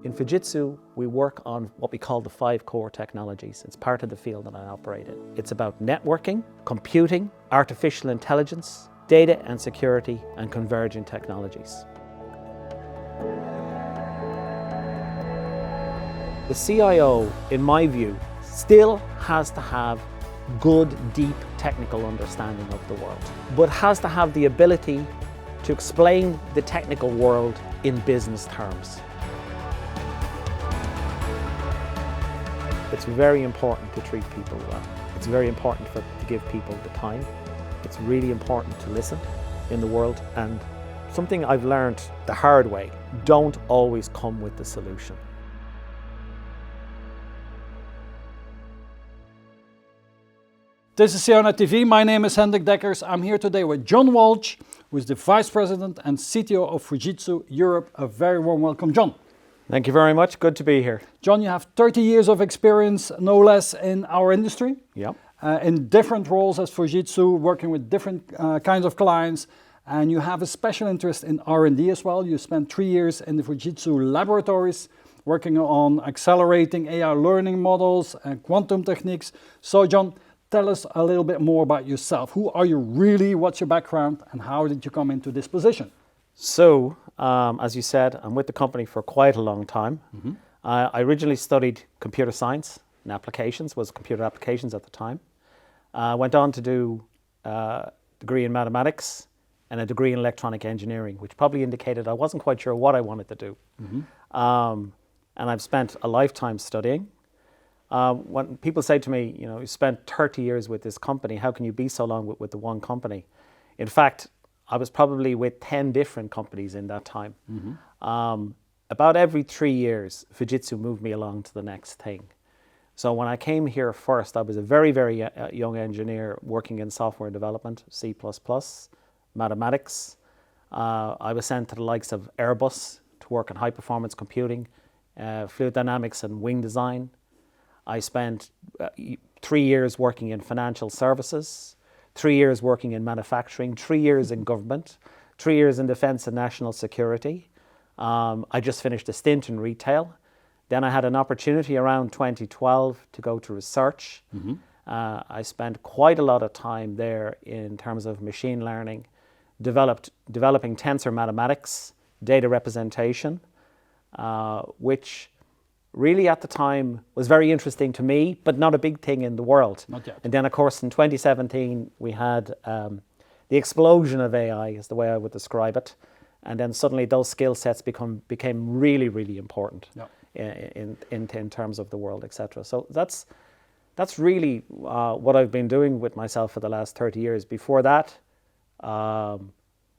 In Fujitsu, we work on what we call the 5 core technologies. It's part of the field that I operate in. It's about networking, computing, artificial intelligence, data and security, and convergent technologies. The CIO, in my view, still has to have good, deep technical understanding of the world, but has to have the ability to explain the technical world in business terms. It's very important to treat people well. It's very important to give people the time. It's really important to listen in the world. And something I've learned the hard way, don't always come with the solution. This is CIONET TV. My name is Hendrik Deckers. I'm here today with John Walsh, who is the Vice President and CTO of Fujitsu Europe. A very warm welcome, John. Thank you very much. Good to be here. John, you have 30 years of experience, no less, in our industry. Yep. In different roles as Fujitsu, working with different kinds of clients. And you have a special interest in R&D as well. You spent 3 years in the Fujitsu laboratories, working on accelerating AI learning models and quantum techniques. So, John, tell us a little bit more about yourself. Who are you really? What's your background? And how did you come into this position? So, as you said, I'm with the company for quite a long time. Mm-hmm. I originally studied computer science and applications, was computer applications at the time. Went on to do a degree in mathematics and a degree in electronic engineering, which probably indicated I wasn't quite sure what I wanted to do. Mm-hmm. And I've spent a lifetime studying. When people say to me, you spent 30 years with this company, how can you be so long with the one company? In fact, I was probably with 10 different companies in that time. Mm-hmm. About every 3 years, Fujitsu moved me along to the next thing. So when I came here first, I was a very, very young engineer working in software development, C++, mathematics. I was sent to the likes of Airbus to work on high performance computing, fluid dynamics and wing design. I spent 3 years working in financial services, 3 years working in manufacturing, 3 years in government, 3 years in defense and national security. I just finished a stint in retail. Then I had an opportunity around 2012 to go to research. Mm-hmm. I spent quite a lot of time there in terms of machine learning, developing tensor mathematics, data representation, which really at the time was very interesting to me, but not a big thing in the world. Not yet. And then of course in 2017 we had the explosion of AI is the way I would describe it. And then suddenly those skill sets became really, really important. Yep. In terms of the world, etc. So that's really what I've been doing with myself for the last 30 years. Before that,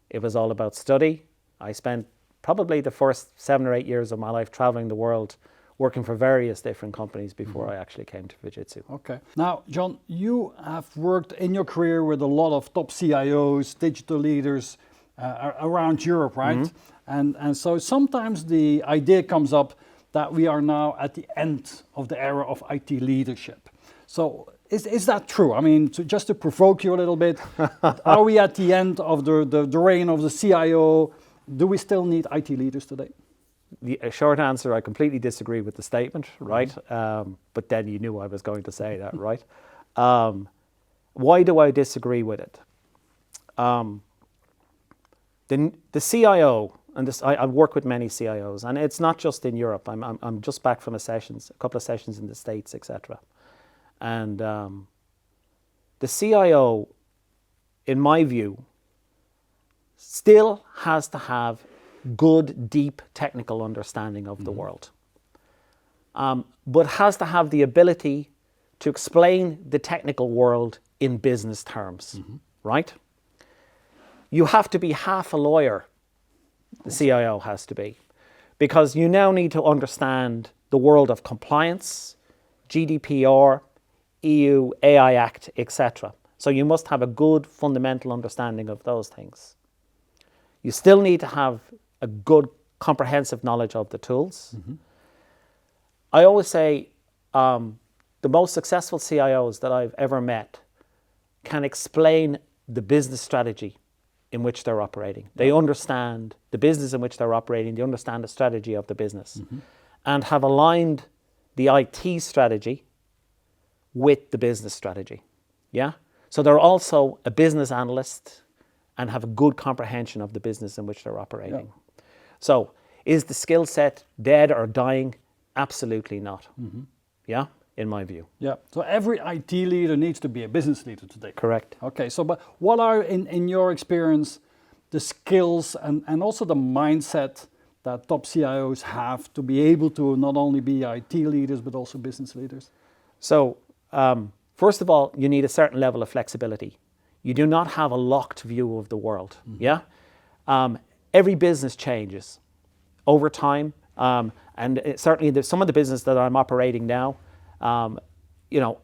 it was all about study. I spent probably the first 7 or 8 years of my life traveling the world, working for various different companies before I actually came to Fujitsu. Okay. Now, John, you have worked in your career with a lot of top CIOs, digital leaders around Europe, right? Mm-hmm. And so sometimes the idea comes up that we are now at the end of the era of IT leadership. So is that true? I mean, just to provoke you a little bit, are we at the end of the reign of the CIO? Do we still need IT leaders today? The short answer, I completely disagree with the statement, right? Mm-hmm. But then you knew I was going to say that, right? Why do I disagree with it? The CIO, and this, I work with many CIOs, and it's not just in Europe. I'm just back from a couple of sessions in the States, etc. And the CIO, in my view, still has to have good, deep technical understanding of the world, but has to have the ability to explain the technical world in business terms, right? You have to be half a lawyer. The CIO has to be, because you now need to understand the world of compliance, GDPR, EU, AI Act, etc. So you must have a good fundamental understanding of those things. You still need to have a good comprehensive knowledge of the tools. Mm-hmm. I always say the most successful CIOs that I've ever met can explain the business strategy in which they're operating. They understand the business in which they're operating. They understand the strategy of the business. Mm-hmm. and have aligned the IT strategy with the business strategy. Yeah? So they're also a business analyst and have a good comprehension of the business in which they're operating. Yeah. So is the skill set dead or dying? Absolutely not. Yeah, in my view. Yeah. So every IT leader needs to be a business leader today. Correct. Okay. So, but what are, in your experience, the skills and also the mindset that top CIOs have to be able to not only be IT leaders but also business leaders? So, first of all, you need a certain level of flexibility. You do not have a locked view of the world. Yeah. Every business changes over time. And certainly some of the business that I'm operating now,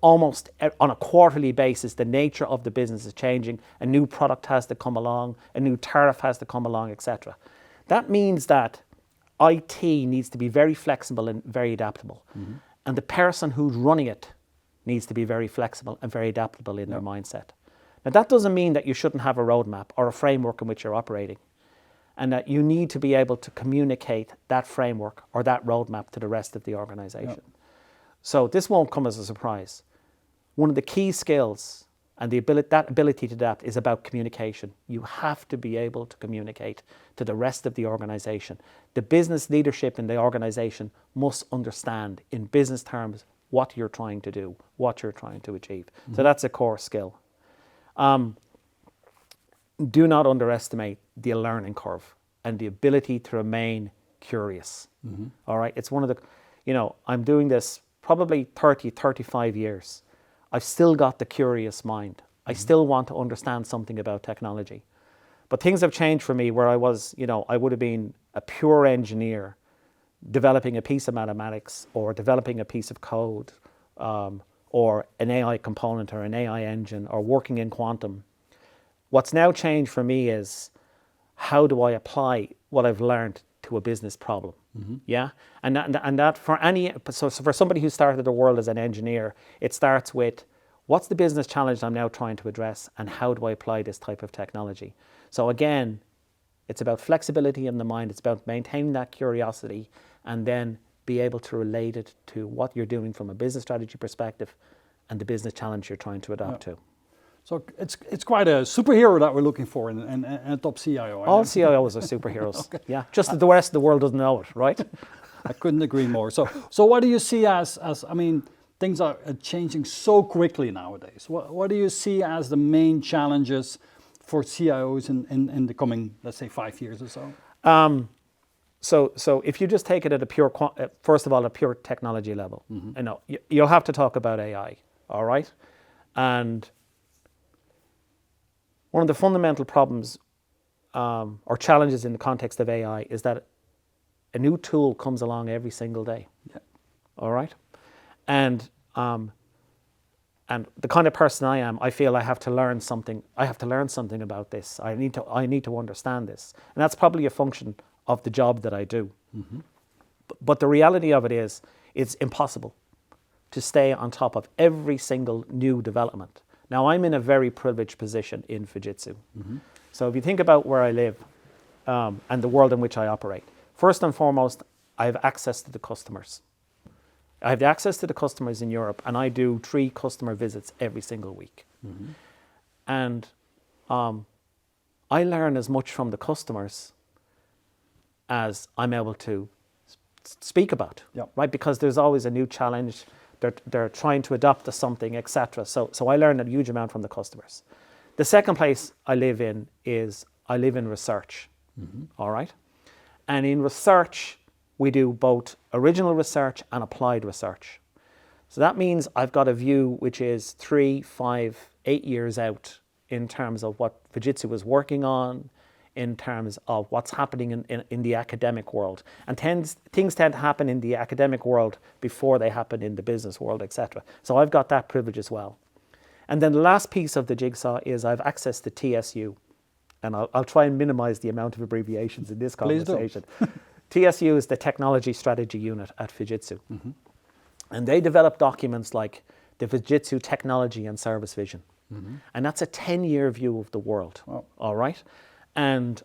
almost on a quarterly basis, the nature of the business is changing. A new product has to come along, a new tariff has to come along, etc. That means that IT needs to be very flexible and very adaptable. And the person who's running it needs to be very flexible and very adaptable in their mindset. Now, that doesn't mean that you shouldn't have a roadmap or a framework in which you're operating, and that you need to be able to communicate that framework or that roadmap to the rest of the organization. So this won't come as a surprise. One of the key skills and that ability to adapt is about communication. You have to be able to communicate to the rest of the organization. The business leadership in the organization must understand in business terms what you're trying to do, what you're trying to achieve. So that's a core skill. Do not underestimate the learning curve and the ability to remain curious. All right, it's one of the, I'm doing this probably 30, 35 years. I've still got the curious mind. I still want to understand something about technology. But things have changed for me where I was, I would have been a pure engineer developing a piece of mathematics or developing a piece of code or an AI component or an AI engine or working in quantum. What's now changed for me is how do I apply what I've learned to a business problem? Yeah, and that for somebody who started the world as an engineer, it starts with what's the business challenge I'm now trying to address, and how do I apply this type of technology? So again, it's about flexibility in the mind. It's about maintaining that curiosity, and then be able to relate it to what you're doing from a business strategy perspective, and the business challenge you're trying to adapt to. So it's quite a superhero that we're looking for in a top CIO. All CIOs are superheroes. Okay. Yeah, just that the rest of the world doesn't know it, right? I couldn't agree more. So what do you see as things are changing so quickly nowadays. What do you see as the main challenges for CIOs in the coming, let's say, 5 years or so? So if you just take it at a pure, first of all, a pure technology level, you'll have to talk about AI, all right? And one of the fundamental problems or challenges in the context of AI is that a new tool comes along every single day. Yeah. All right, and the kind of person I am, I feel I have to learn something. I have to learn something about this. I need to understand this, and that's probably a function of the job that I do. Mm-hmm. But the reality of it is, it's impossible to stay on top of every single new development. Now, I'm in a very privileged position in Fujitsu. Mm-hmm. So if you think about where I live and the world in which I operate, first and foremost, I have access to the customers. I have access to the customers in Europe, and I do 3 customer visits every single week. Mm-hmm. And I learn as much from the customers as I'm able to speak about, yep. Right? Because there's always a new challenge. They're trying to adapt to something, etc. So I learn a huge amount from the customers. The second place I live in is I live in research, mm-hmm. All right? And in research, we do both original research and applied research. So that means I've got a view which is 3, 5, 8 years out in terms of what Fujitsu is working on, in terms of what's happening in the academic world. And things tend to happen in the academic world before they happen in the business world, etc. So I've got that privilege as well. And then the last piece of the jigsaw is I've access to TSU. And I'll try and minimize the amount of abbreviations in this conversation. TSU is the Technology Strategy Unit at Fujitsu. Mm-hmm. And they develop documents like the Fujitsu Technology and Service Vision. Mm-hmm. And that's a 10-year view of the world, wow. All right? And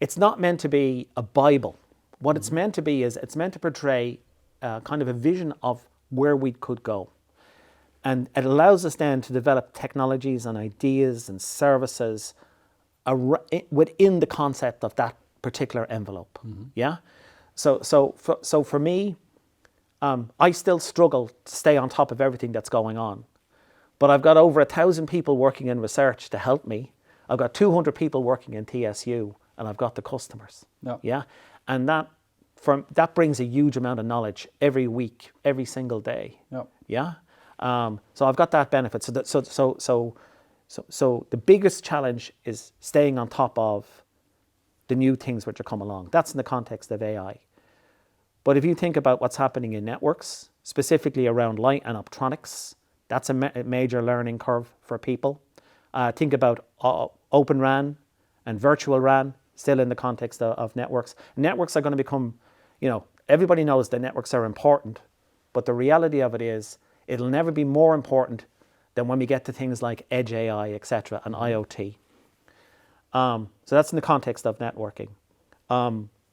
it's not meant to be a Bible What it's meant to be is it's meant to portray kind of a vision of where we could go. And it allows us then to develop technologies and ideas and services within the concept of that particular envelope. Yeah? So for me, I still struggle to stay on top of everything that's going on. But I've got over 1,000 people working in research to help me. I've got 200 people working in TSU, and I've got the customers. Yeah? And that brings a huge amount of knowledge every week, every single day. Yeah? So I've got that benefit. So the biggest challenge is staying on top of the new things which are coming along. That's in the context of AI. But if you think about what's happening in networks, specifically around light and optronics, that's a major learning curve for people. Think about Open RAN and virtual RAN, still in the context of networks. Networks are going to become, everybody knows that networks are important, but the reality of it is it'll never be more important than when we get to things like edge AI, etc., and IoT. So that's in the context of networking.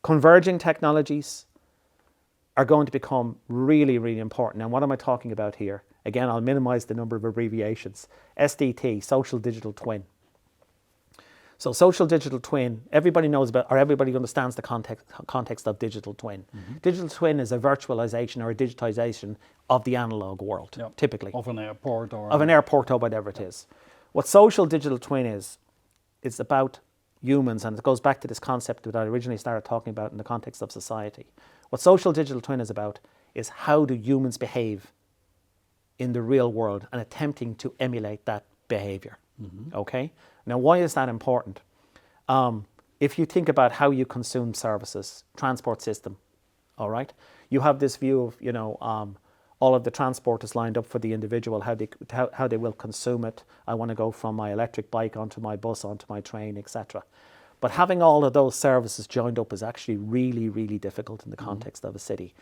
Converging technologies are going to become really, really important. And what am I talking about here? Again, I'll minimize the number of abbreviations. SDT, social digital twin. So social digital twin, everybody knows about, or everybody understands the context of digital twin. Digital twin is a virtualization or a digitization of the analog world, typically. Of an airport or... Of an airport or whatever it is. What social digital twin is about humans, and it goes back to this concept that I originally started talking about in the context of society. What social digital twin is about is how do humans behave in the real world and attempting to emulate that behavior. Okay? Now, why is that important? If you think about how you consume services, transport system, all right? You have this view of, all of the transport is lined up for the individual, how they will consume it. I want to go from my electric bike onto my bus, onto my train, etc. But having all of those services joined up is actually really, really difficult in the context of a city.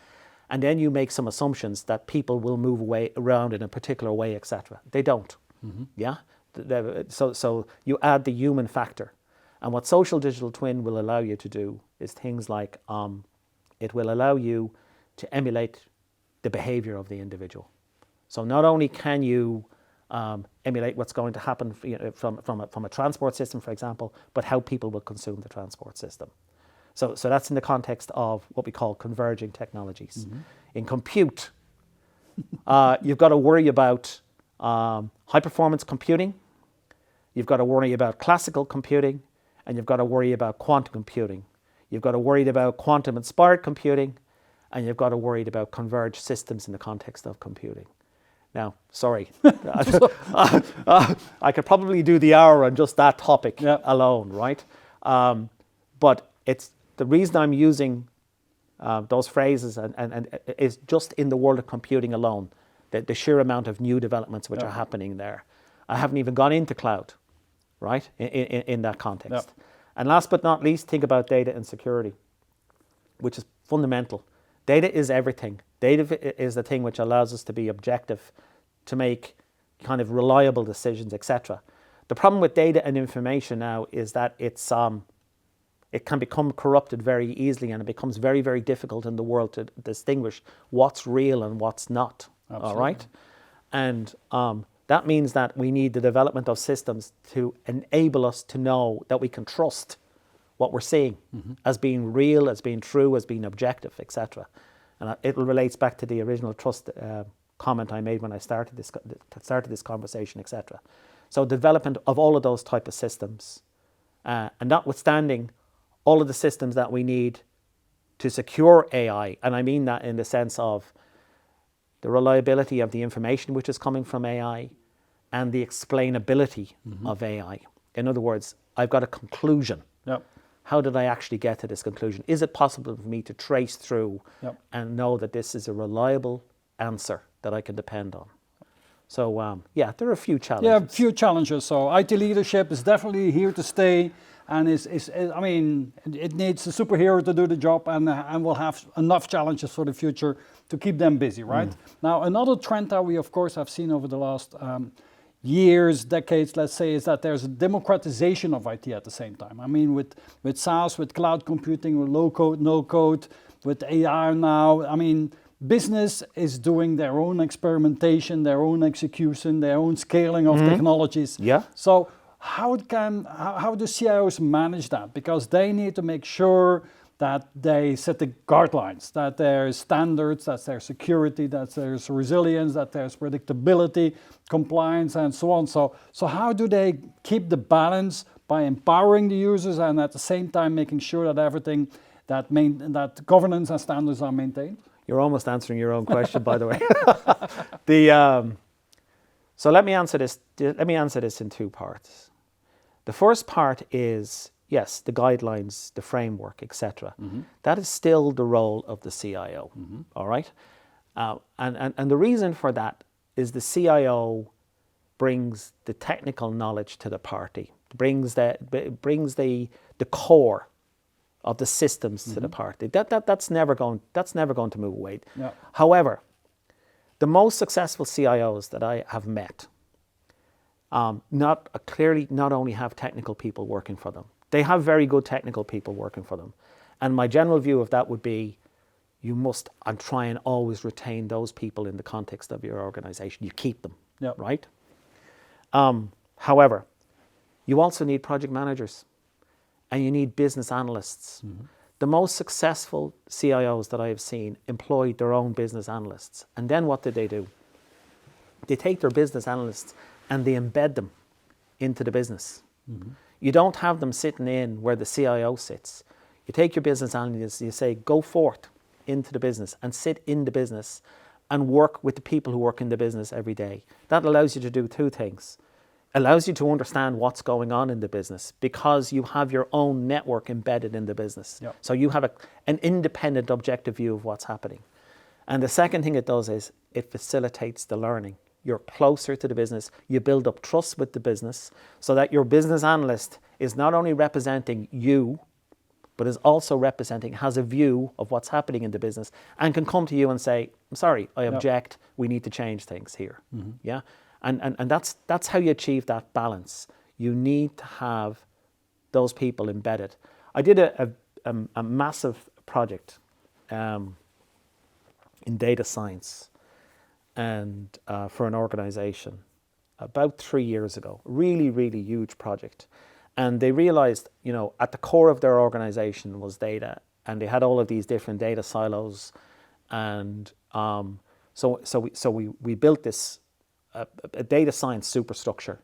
And then you make some assumptions that people will move around in a particular way, etc. They don't. Yeah? So you add the human factor. And what social digital twin will allow you to do is things like it will allow you to emulate the behavior of the individual. So not only can you emulate what's going to happen from a transport system, for example, but how people will consume the transport system. So that's in the context of what we call converging technologies. In compute, you've got to worry about high performance computing, you've got to worry about classical computing, and you've got to worry about quantum computing. You've got to worry about quantum inspired computing, and you've got to worry about converged systems in the context of computing. Now, sorry, I could probably do the hour on just that topic alone, right? But it's the reason I'm using those phrases and is just in the world of computing alone, the sheer amount of new developments which are happening there. I haven't even gone into cloud, right, in that context. And last but not least, think about data and security, which is fundamental. Data is everything. Data is the thing which allows us to be objective, to make kind of reliable decisions, etc. The problem with data and information now is that it can become corrupted very easily, and it becomes very, very difficult in the world to distinguish what's real and what's not. Absolutely. All right? And that means that we need the development of systems to enable us to know that we can trust what we're seeing as being real, as being true, as being objective, etc. And it relates back to the original trust comment I made when I started this conversation, etc. So development of all of those type of systems, and notwithstanding all of the systems that we need to secure AI, and I mean that in the sense of the reliability of the information which is coming from AI and the explainability of AI. In other words, I've got a conclusion. How did I actually get to this conclusion? Is it possible for me to trace through and know that this is a reliable answer that I can depend on? So there are a few challenges. Yeah, a few challenges. So IT leadership is definitely here to stay, and it needs a superhero to do the job, and we'll have enough challenges for the future to keep them busy, right? Now, another trend that we of course have seen over the last years, decades, let's say, is that there's a democratization of IT at the same time. I mean, with SaaS, with cloud computing, with low code, no code, with AI now, I mean, business is doing their own experimentation, their own execution, their own scaling of technologies. Yeah. So how do CIOs manage that? Because they need to make sure that they set the guidelines, that there's standards, that there's security, that there's resilience, that there's predictability, compliance, and so on. So how do they keep the balance by empowering the users and at the same time making sure that everything that governance and standards are maintained? You're almost answering your own question, by the way. So let me answer this. Let me answer this in two parts. The first part is, yes, the guidelines, the framework, etc. That is still the role of the CIO. All right, and the reason for that is the CIO brings the technical knowledge to the party, brings the core of the systems to the party. That's never going to move away. Yeah. However, the most successful CIOs that I have met not only have technical people working for them. They have very good technical people working for them. And my general view of that would be you must try and always retain those people in the context of your organization. You keep them, right? However, you also need project managers and you need business analysts. The most successful CIOs that I have seen employed their own business analysts. And then what did they do? They take their business analysts and they embed them into the business. You don't have them sitting in where the CIO sits. You take your business analysts, you say, go forth into the business and sit in the business and work with the people who work in the business every day. That allows you to do two things. Allows you to understand what's going on in the business because you have your own network embedded in the business. Yep. So you have an independent, objective view of what's happening. And the second thing it does is it facilitates the learning. You're closer to the business. You build up trust with the business so that your business analyst is not only representing you, but is also has a view of what's happening in the business and can come to you and say, I'm sorry, I object. We need to change things here. Yeah. And that's how you achieve that balance. You need to have those people embedded. I did a massive project in data science and for an organization about 3 years ago. Really, really huge project. And they realized, at the core of their organization was data, and they had all of these different data silos. And so we built this a data science superstructure,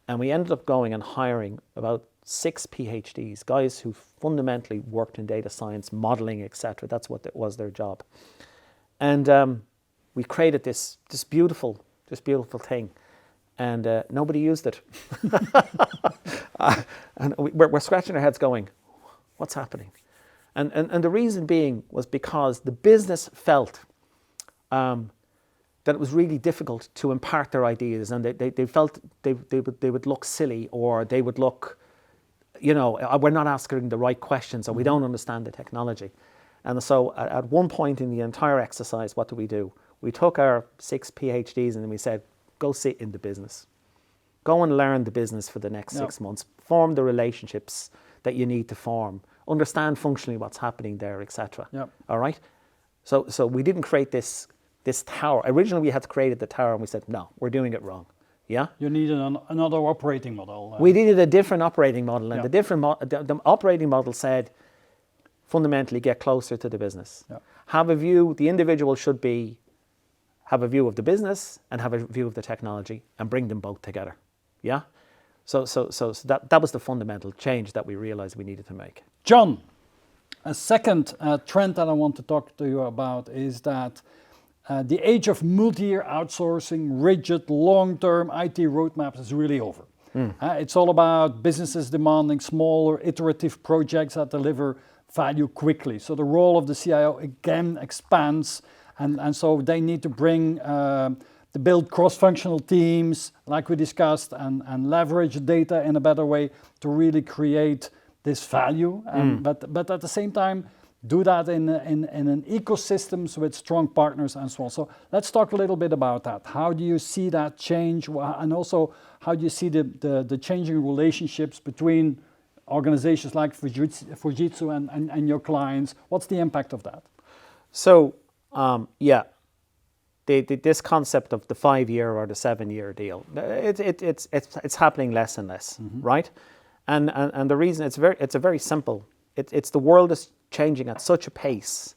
and we ended up going and hiring about 6 PhDs, guys who fundamentally worked in data science, modeling, etc. That's what was their job. And we created this beautiful thing, and nobody used it. And we're scratching our heads going, what's happening? And the reason being was because the business felt that it was really difficult to impart their ideas, and they felt they would look silly, or they would look, we're not asking the right questions, or we don't understand the technology. And so at one point in the entire exercise, what do? We took our 6 PhDs and we said, go sit in the business. Go and learn the business for the next 6 months. Form the relationships that you need to form. Understand functionally what's happening there, etc. All right? So we didn't create this tower. Originally, we had created the tower, and we said, no, we're doing it wrong. Yeah? You needed another operating model. We needed a different operating model, and the operating model said, fundamentally, get closer to the business. Have a view. The individual should have a view of the business and have a view of the technology, and bring them both together. Yeah? So that was the fundamental change that we realized we needed to make. John, a second trend that I want to talk to you about is that the age of multi-year outsourcing, rigid, long-term IT roadmaps is really over. It's all about businesses demanding smaller, iterative projects that deliver value quickly. So the role of the CIO again expands, and so they need to build cross-functional teams, like we discussed, and leverage data in a better way to really create this value. But at the same time, do that in an ecosystem with strong partners and so on. So let's talk a little bit about that. How do you see that change, and also how do you see the changing relationships between organizations like Fujitsu and your clients? What's the impact of that? So, this concept of the 5-year or the 7-year deal, it's happening less and less, right? And the reason it's a very simple. It's the world is changing at such a pace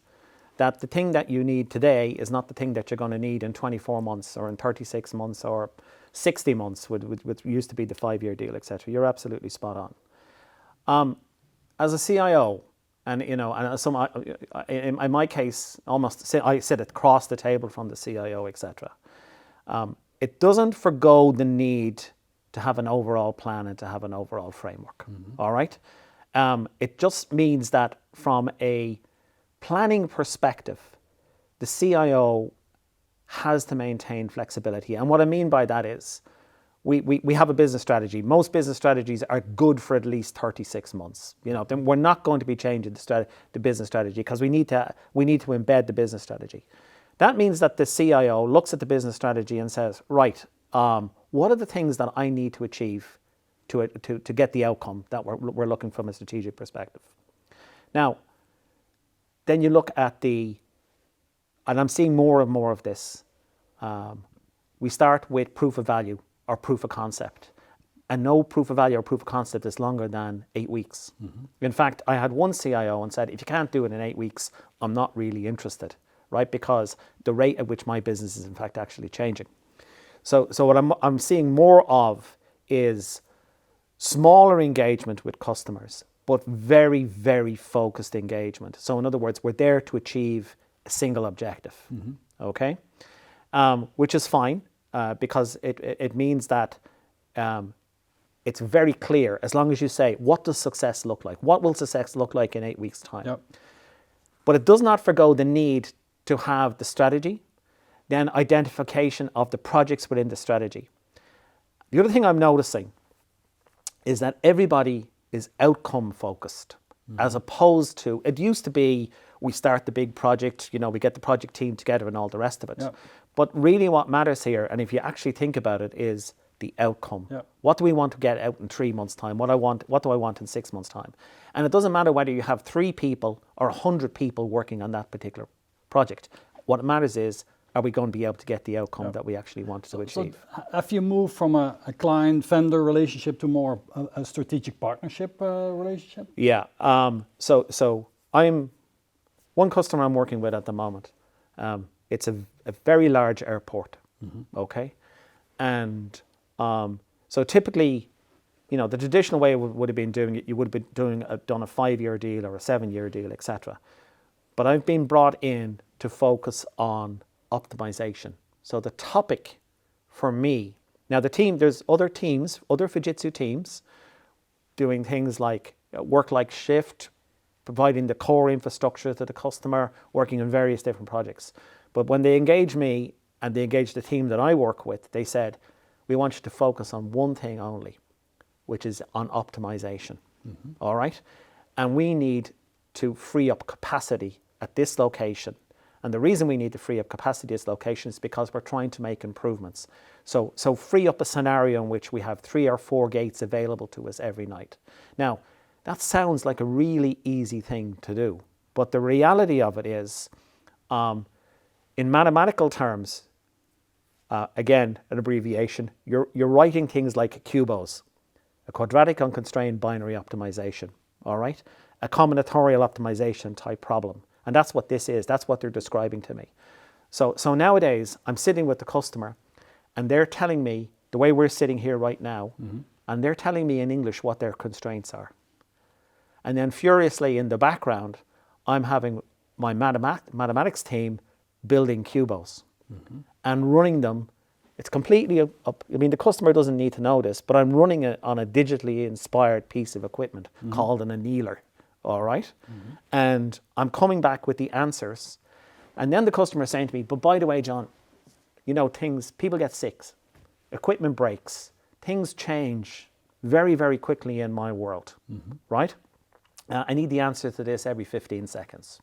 that the thing that you need today is not the thing that you're going to need in 24 months or in 36 months or 60 months, which used to be the 5-year deal, etc. You're absolutely spot on. As a CIO, and in my case, I sit across the table from the CIO, etc. It doesn't forgo the need to have an overall plan and to have an overall framework. All right. It just means that from a planning perspective, the CIO has to maintain flexibility. And what I mean by that is we have a business strategy. Most business strategies are good for at least 36 months. Then we're not going to be changing the business strategy because we need to embed the business strategy. That means that the CIO looks at the business strategy and says, right, what are the things that I need to achieve to get the outcome that we're looking from a strategic perspective. Now, then you look at and I'm seeing more and more of this. We start with proof of value or proof of concept. And no proof of value or proof of concept is longer than 8 weeks. In fact, I had one CIO and said, if you can't do it in 8 weeks, I'm not really interested, right? Because the rate at which my business is in fact actually changing. So what I'm seeing more of is smaller engagement with customers, but very, very focused engagement. So in other words, we're there to achieve a single objective, okay? Which is fine because it means that it's very clear as long as you say, what does success look like? What will success look like in 8 weeks' time? Yep. But it does not forgo the need to have the strategy, then identification of the projects within the strategy. The other thing I'm noticing is that everybody is outcome focused, as opposed to, it used to be, we start the big project, we get the project team together and all the rest of it. Yep. But really what matters here, and if you actually think about it, is the outcome. Yep. What do we want to get out in 3 months' time? What do I want in 6 months' time? And it doesn't matter whether you have 3 people or 100 people working on that particular project. What matters is, are we going to be able to get the outcome that we actually wanted to achieve? So have you moved from a client-vendor relationship to more a strategic partnership relationship? Yeah. So I'm one customer I'm working with at the moment. It's a very large airport, okay? And so typically, the traditional way would have been doing it, you would have been done a 5-year deal or a 7-year deal, etc. But I've been brought in to focus on optimization. So the topic for me, now the team, there's other teams, other Fujitsu teams doing things like work like shift, providing the core infrastructure to the customer, working on various different projects. But when they engage me and they engage the team that I work with, they said, we want you to focus on one thing only, which is on optimization. All right? And we need to free up capacity at this location. And the reason we need to free up capacity at this location is because we're trying to make improvements. So free up a scenario in which we have 3 or 4 gates available to us every night. Now, that sounds like a really easy thing to do. But the reality of it is, in mathematical terms, again, an abbreviation, you're writing things like QUBOs, a quadratic unconstrained binary optimization, all right? A combinatorial optimization type problem. And that's what this is. That's what they're describing to me. So nowadays, I'm sitting with the customer and they're telling me the way we're sitting here right now, and they're telling me in English what their constraints are. And then furiously in the background, I'm having my mathematics team building QUBOs and running them. It's completely up. I mean, the customer doesn't need to know this, but I'm running it on a digitally inspired piece of equipment called an annealer. All right? And I'm coming back with the answers. And then the customer is saying to me, but by the way, John, people get sick, equipment breaks, things change very, very quickly in my world, right? I need the answer to this every 15 seconds.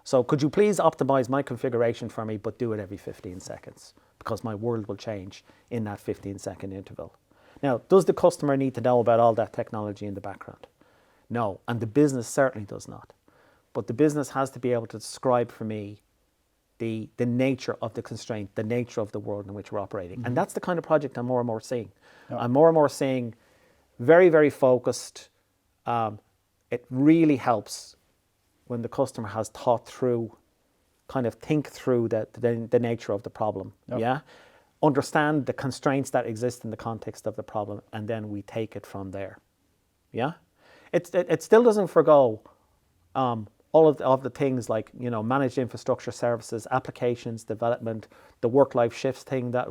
So could you please optimize my configuration for me, but do it every 15 seconds, because my world will change in that 15-second interval. Now, does the customer need to know about all that technology in the background? No, and the business certainly does not. But the business has to be able to describe for me the nature of the constraint, the nature of the world in which we're operating. And that's the kind of project I'm more and more seeing. Yeah. I'm more and more seeing very, very focused. It really helps when the customer has thought through, kind of think through the nature of the problem. Yep. Yeah, understand the constraints that exist in the context of the problem, and then we take it from there. Yeah, it still doesn't forgo all of the things like, you know, managed infrastructure services, applications development, the work-life shifts thing that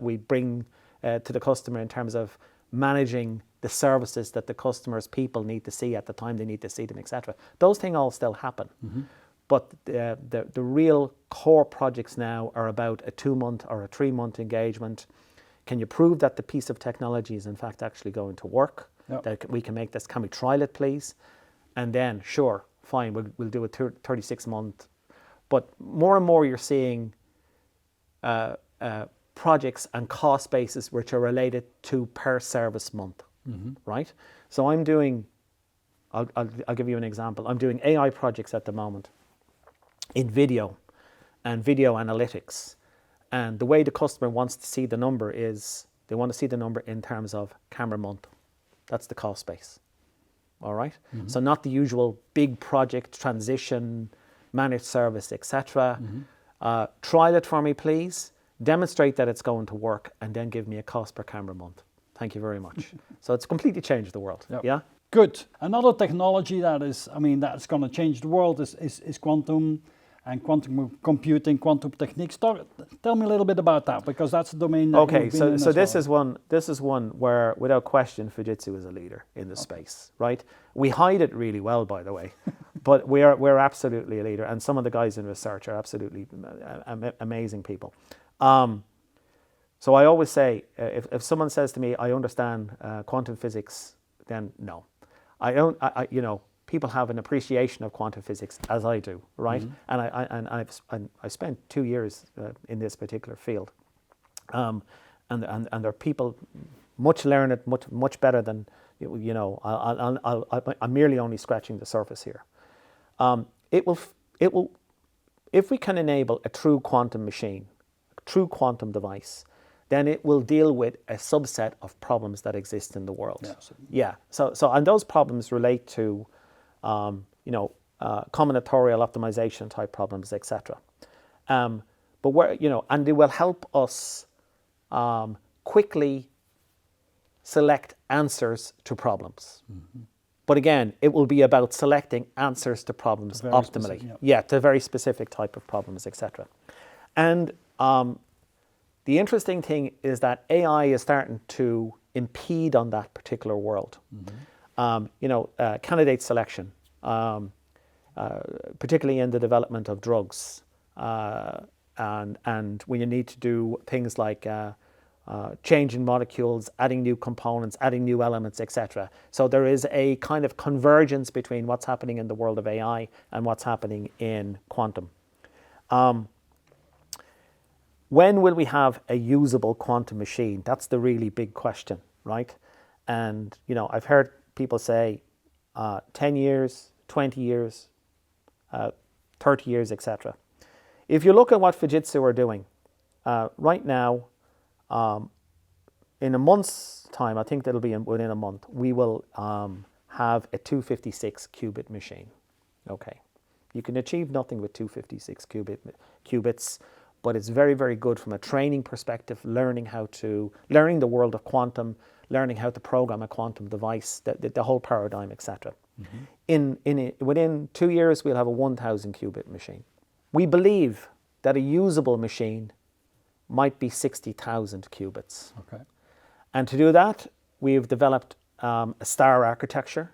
we bring to the customer in terms of managing the services that the customer's people need to see at the time they need to see them, etc. Those things all still happen. But the real core projects now are about a 2-month or a 3-month engagement. Can you prove that the piece of technology is in fact actually going to work? Yep. That we can make this, can we trial it please? And then, sure, fine, we'll do a 36-month. But more and more you're seeing projects and cost bases which are related to per service month, right? So I'm doing, I'll give you an example. I'm doing AI projects at the moment in video and video analytics. And the way the customer wants to see the number is, they want to see the number in terms of camera month. That's the cost base. All right? So not the usual big project, transition, managed service, etc. Trial it for me, please. Demonstrate that it's going to work, and then give me a cost per camera month. Thank you very much. So it's completely changed the world. Yep. Yeah? Good. Another technology that is, I mean, that's going to change the world is quantum and quantum computing, quantum techniques. Tell me a little bit about that, because that's a domain that Okay, you've been in so as well. this is one where, without question, Fujitsu is a leader in this space, right? We hide it really well, by the way, but we're absolutely a leader, and some of the guys in research are absolutely amazing people. So I always say, if someone says to me, I understand quantum physics, then no. I don't, you know, people have an appreciation of quantum physics, as I do, right? And I spent 2 years in this particular field. And there are people much learned, much better than, you know, I'm merely only scratching the surface here. It will, if we can enable a true quantum machine, a true quantum device, then it will deal with a subset of problems that exist in the world. Yeah, yeah. So and those problems relate to, you know, combinatorial optimization type problems, etc. But where, you know, and it will help us quickly select answers to problems. But again, it will be about selecting answers to problems optimally. Specific, yeah, to a very specific type of problems, etc. And the interesting thing is that AI is starting to impede on that particular world. You know, candidate selection, particularly in the development of drugs, and when you need to do things like changing molecules, adding new components, adding new elements, etc. So there is a kind of convergence between what's happening in the world of AI and what's happening in quantum. When will we have a usable quantum machine? That's the really big question, right? And, you know, I've heard people say 10 years, 20 years, 30 years, etc. If you look at what Fujitsu are doing, right now, in a month's time, I think that'll be within a month, we will have a 256 qubit machine. Okay. You can achieve nothing with 256 qubits, but it's very, very good from a training perspective, learning the world of quantum, learning how to program a quantum device, the whole paradigm, etc. Within 2 years, we'll have a 1,000 qubit machine. We believe that a usable machine might be 60,000 qubits. Okay. And to do that, we've developed a star architecture,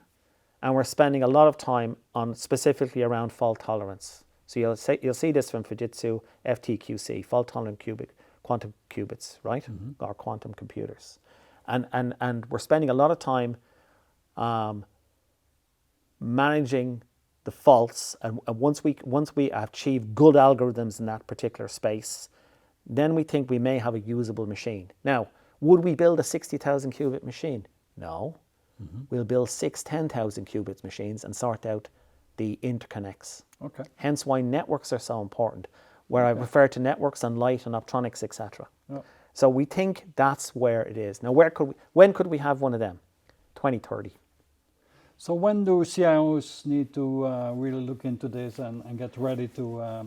and we're spending a lot of time on specifically around fault tolerance. So you'll see this from Fujitsu, FTQC, fault tolerant quantum qubits, right? Or quantum computers. And we're spending a lot of time managing the faults, and once we achieve good algorithms in that particular space, then we think we may have a usable machine. Now, would we build a 60,000 qubit machine? No. We'll build 10,000 qubits machines and sort out the interconnects. Okay. Hence why networks are so important, where I refer to networks and light and optronics, etc. Yeah. So we think that's where it is. Now, when could we have one of them? 2030. So when do CIOs need to really look into this and get ready to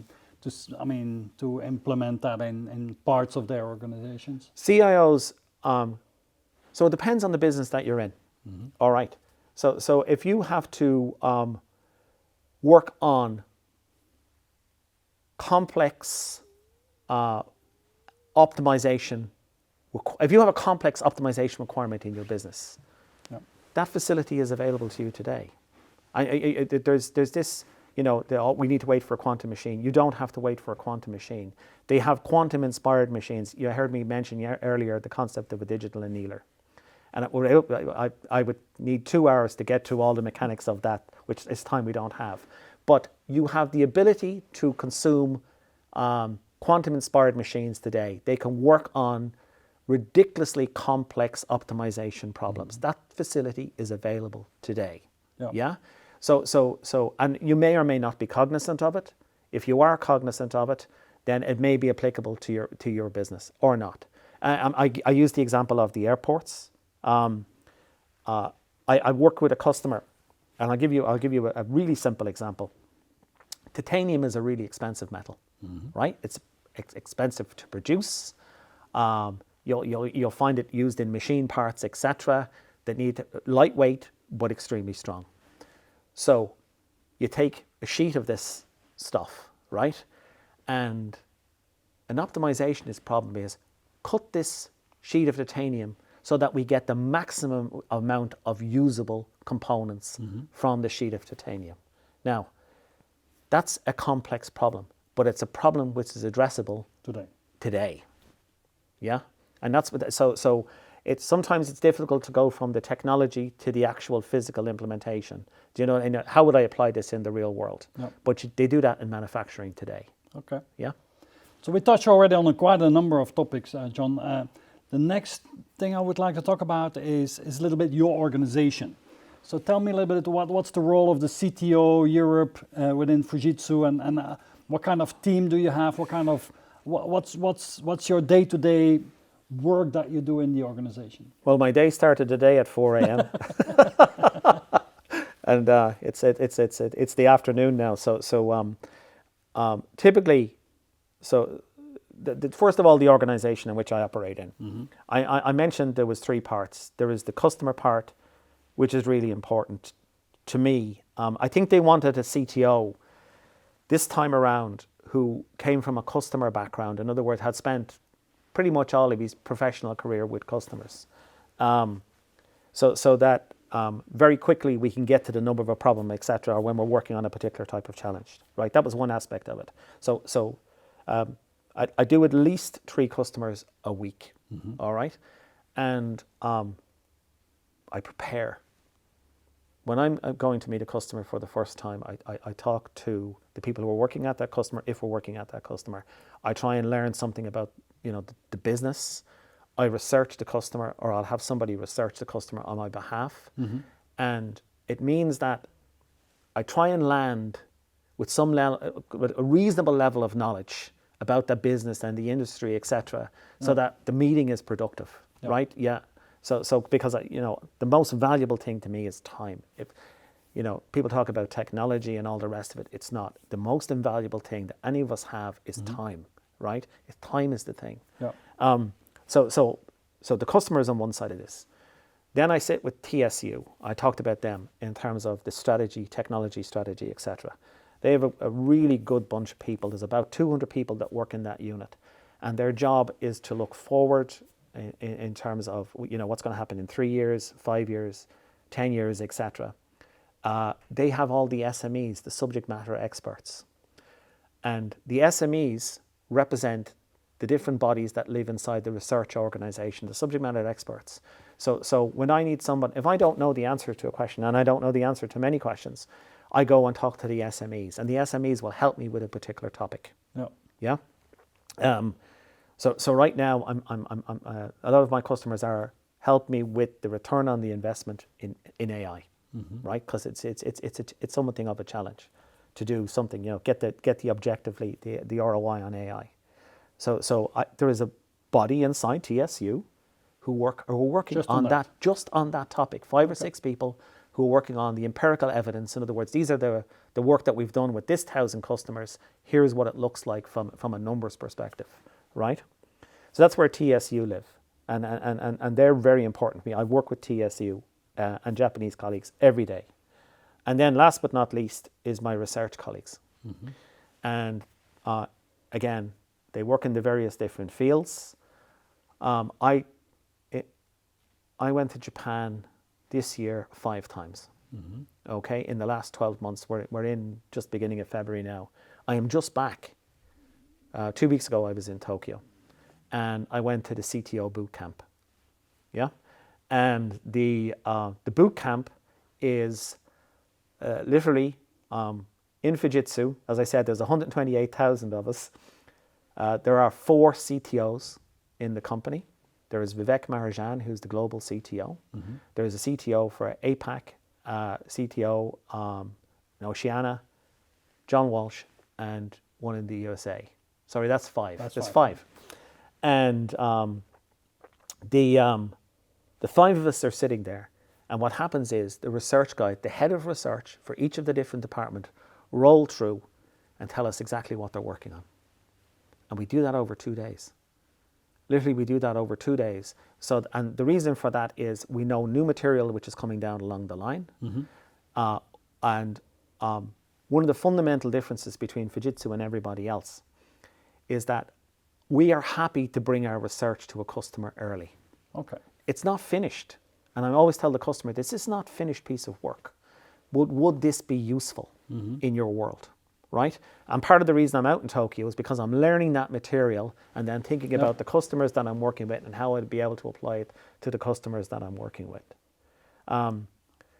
implement that in parts of their organizations? CIOs, so it depends on the business that you're in. All right. So if you have to work on complex optimization, if you have a complex optimization requirement in your business, that facility is available to you today. There's this, we need to wait for a quantum machine. You don't have to wait for a quantum machine. They have quantum-inspired machines. You heard me mention earlier the concept of a digital annealer. And I would need 2 hours to get to all the mechanics of that, which is time we don't have. But you have the ability to consume quantum-inspired machines today. They can work on ridiculously complex optimization problems. That facility is available today. Yeah? So, and you may or may not be cognizant of it. If you are cognizant of it, then it may be applicable to your business or not. I use the example of the airports. I work with a customer, and I'll give you a really simple example. Titanium is a really expensive metal, right? It's expensive to produce. You'll find it used in machine parts, etc., that need lightweight but extremely strong. So you take a sheet of this stuff, right? And an optimizationist problem is cut this sheet of titanium so that we get the maximum amount of usable components from the sheet of titanium. Now, that's a complex problem, but it's a problem which is addressable today. Yeah, and that's what. So it's sometimes it's difficult to go from the technology to the actual physical implementation. Do you know? And how would I apply this in the real world? Yep. But they do that in manufacturing today. Okay. Yeah. So we touched already on quite a number of topics, John. The next thing I would like to talk about is a little bit your organization. So tell me a little bit what's the role of the CTO Europe within Fujitsu, and what kind of team do you have? What's your day-to-day work that you do in the organization? Well, my day started today at 4 a.m. and it's the afternoon now. So typically, first of all, the organization in which I operate in. I mentioned there was 3 parts. There is the customer part, which is really important to me. I think they wanted a CTO this time around who came from a customer background. In other words, had spent pretty much all of his professional career with customers. So that very quickly we can get to the number of a problem, etc., or when we're working on a particular type of challenge, right? That was one aspect of it. So I do at least 3 customers a week, all right? And I prepare. When I'm going to meet a customer for the first time, I talk to the people who are working at that customer, if we're working at that customer. I try and learn something about, the business. I research the customer, or I'll have somebody research the customer on my behalf. And it means that I try and land with with a reasonable level of knowledge about the business and the industry, etc., so that the meeting is productive, right? Yeah. So because the most valuable thing to me is time. If people talk about technology and all the rest of it, it's not. The most invaluable thing that any of us have is time, right? Time is the thing. Yeah. So the customer is on one side of this. Then I sit with TSU. I talked about them in terms of the strategy, technology strategy, etc. They have a really good bunch of people. There's about 200 people that work in that unit, and their job is to look forward in terms of what's going to happen in 3 years, 5 years, 10 years, etc. They have all the SMEs, the subject matter experts, and the SMEs represent the different bodies that live inside the research organization, the subject matter experts. So when I need someone, if I don't know the answer to a question, and I don't know the answer to many questions, I go and talk to the SMEs, and the SMEs will help me with a particular topic. Yeah. Yeah. So right now, a lot of my customers help me with the return on the investment in AI, right? Because it's something of a challenge to do something, get the objectively the ROI on AI. So there is a body inside TSU who are working Just on on that. just on that topic. 5 or 6 people who are working on the empirical evidence. In other words, these are the work that we've done with this 1,000 customers. Here's what it looks like from a numbers perspective, right? So that's where TSU live, and they're very important to me. I work with TSU and Japanese colleagues every day. And then last but not least is my research colleagues. And again, they work in the various different fields. I went to Japan this year 5 times. Okay, in the last 12 months, we're in just beginning of February now. I am just back. 2 weeks ago, I was in Tokyo, and I went to the CTO boot camp. Yeah, and the boot camp is literally in Fujitsu. As I said, there's 128,000 of us. There are 4 CTOs in the company. There is Vivek Maharajan, who's the global CTO. There is a CTO for APAC, CTO in Oceania, John Walsh, and one in the USA. Sorry, that's 5. That's 5. And the 5 of us are sitting there. And what happens is the research guy, the head of research for each of the different departments, roll through and tell us exactly what they're working on. And we do that over 2 days. Literally, we do that over 2 days. And the reason for that is we know new material which is coming down along the line. And one of the fundamental differences between Fujitsu and everybody else is that we are happy to bring our research to a customer early. Okay. It's not finished. And I always tell the customer, this is not finished piece of work. Would this be useful in your world? Right? And part of the reason I'm out in Tokyo is because I'm learning that material and then thinking about the customers that I'm working with and how I'd be able to apply it to the customers that I'm working with.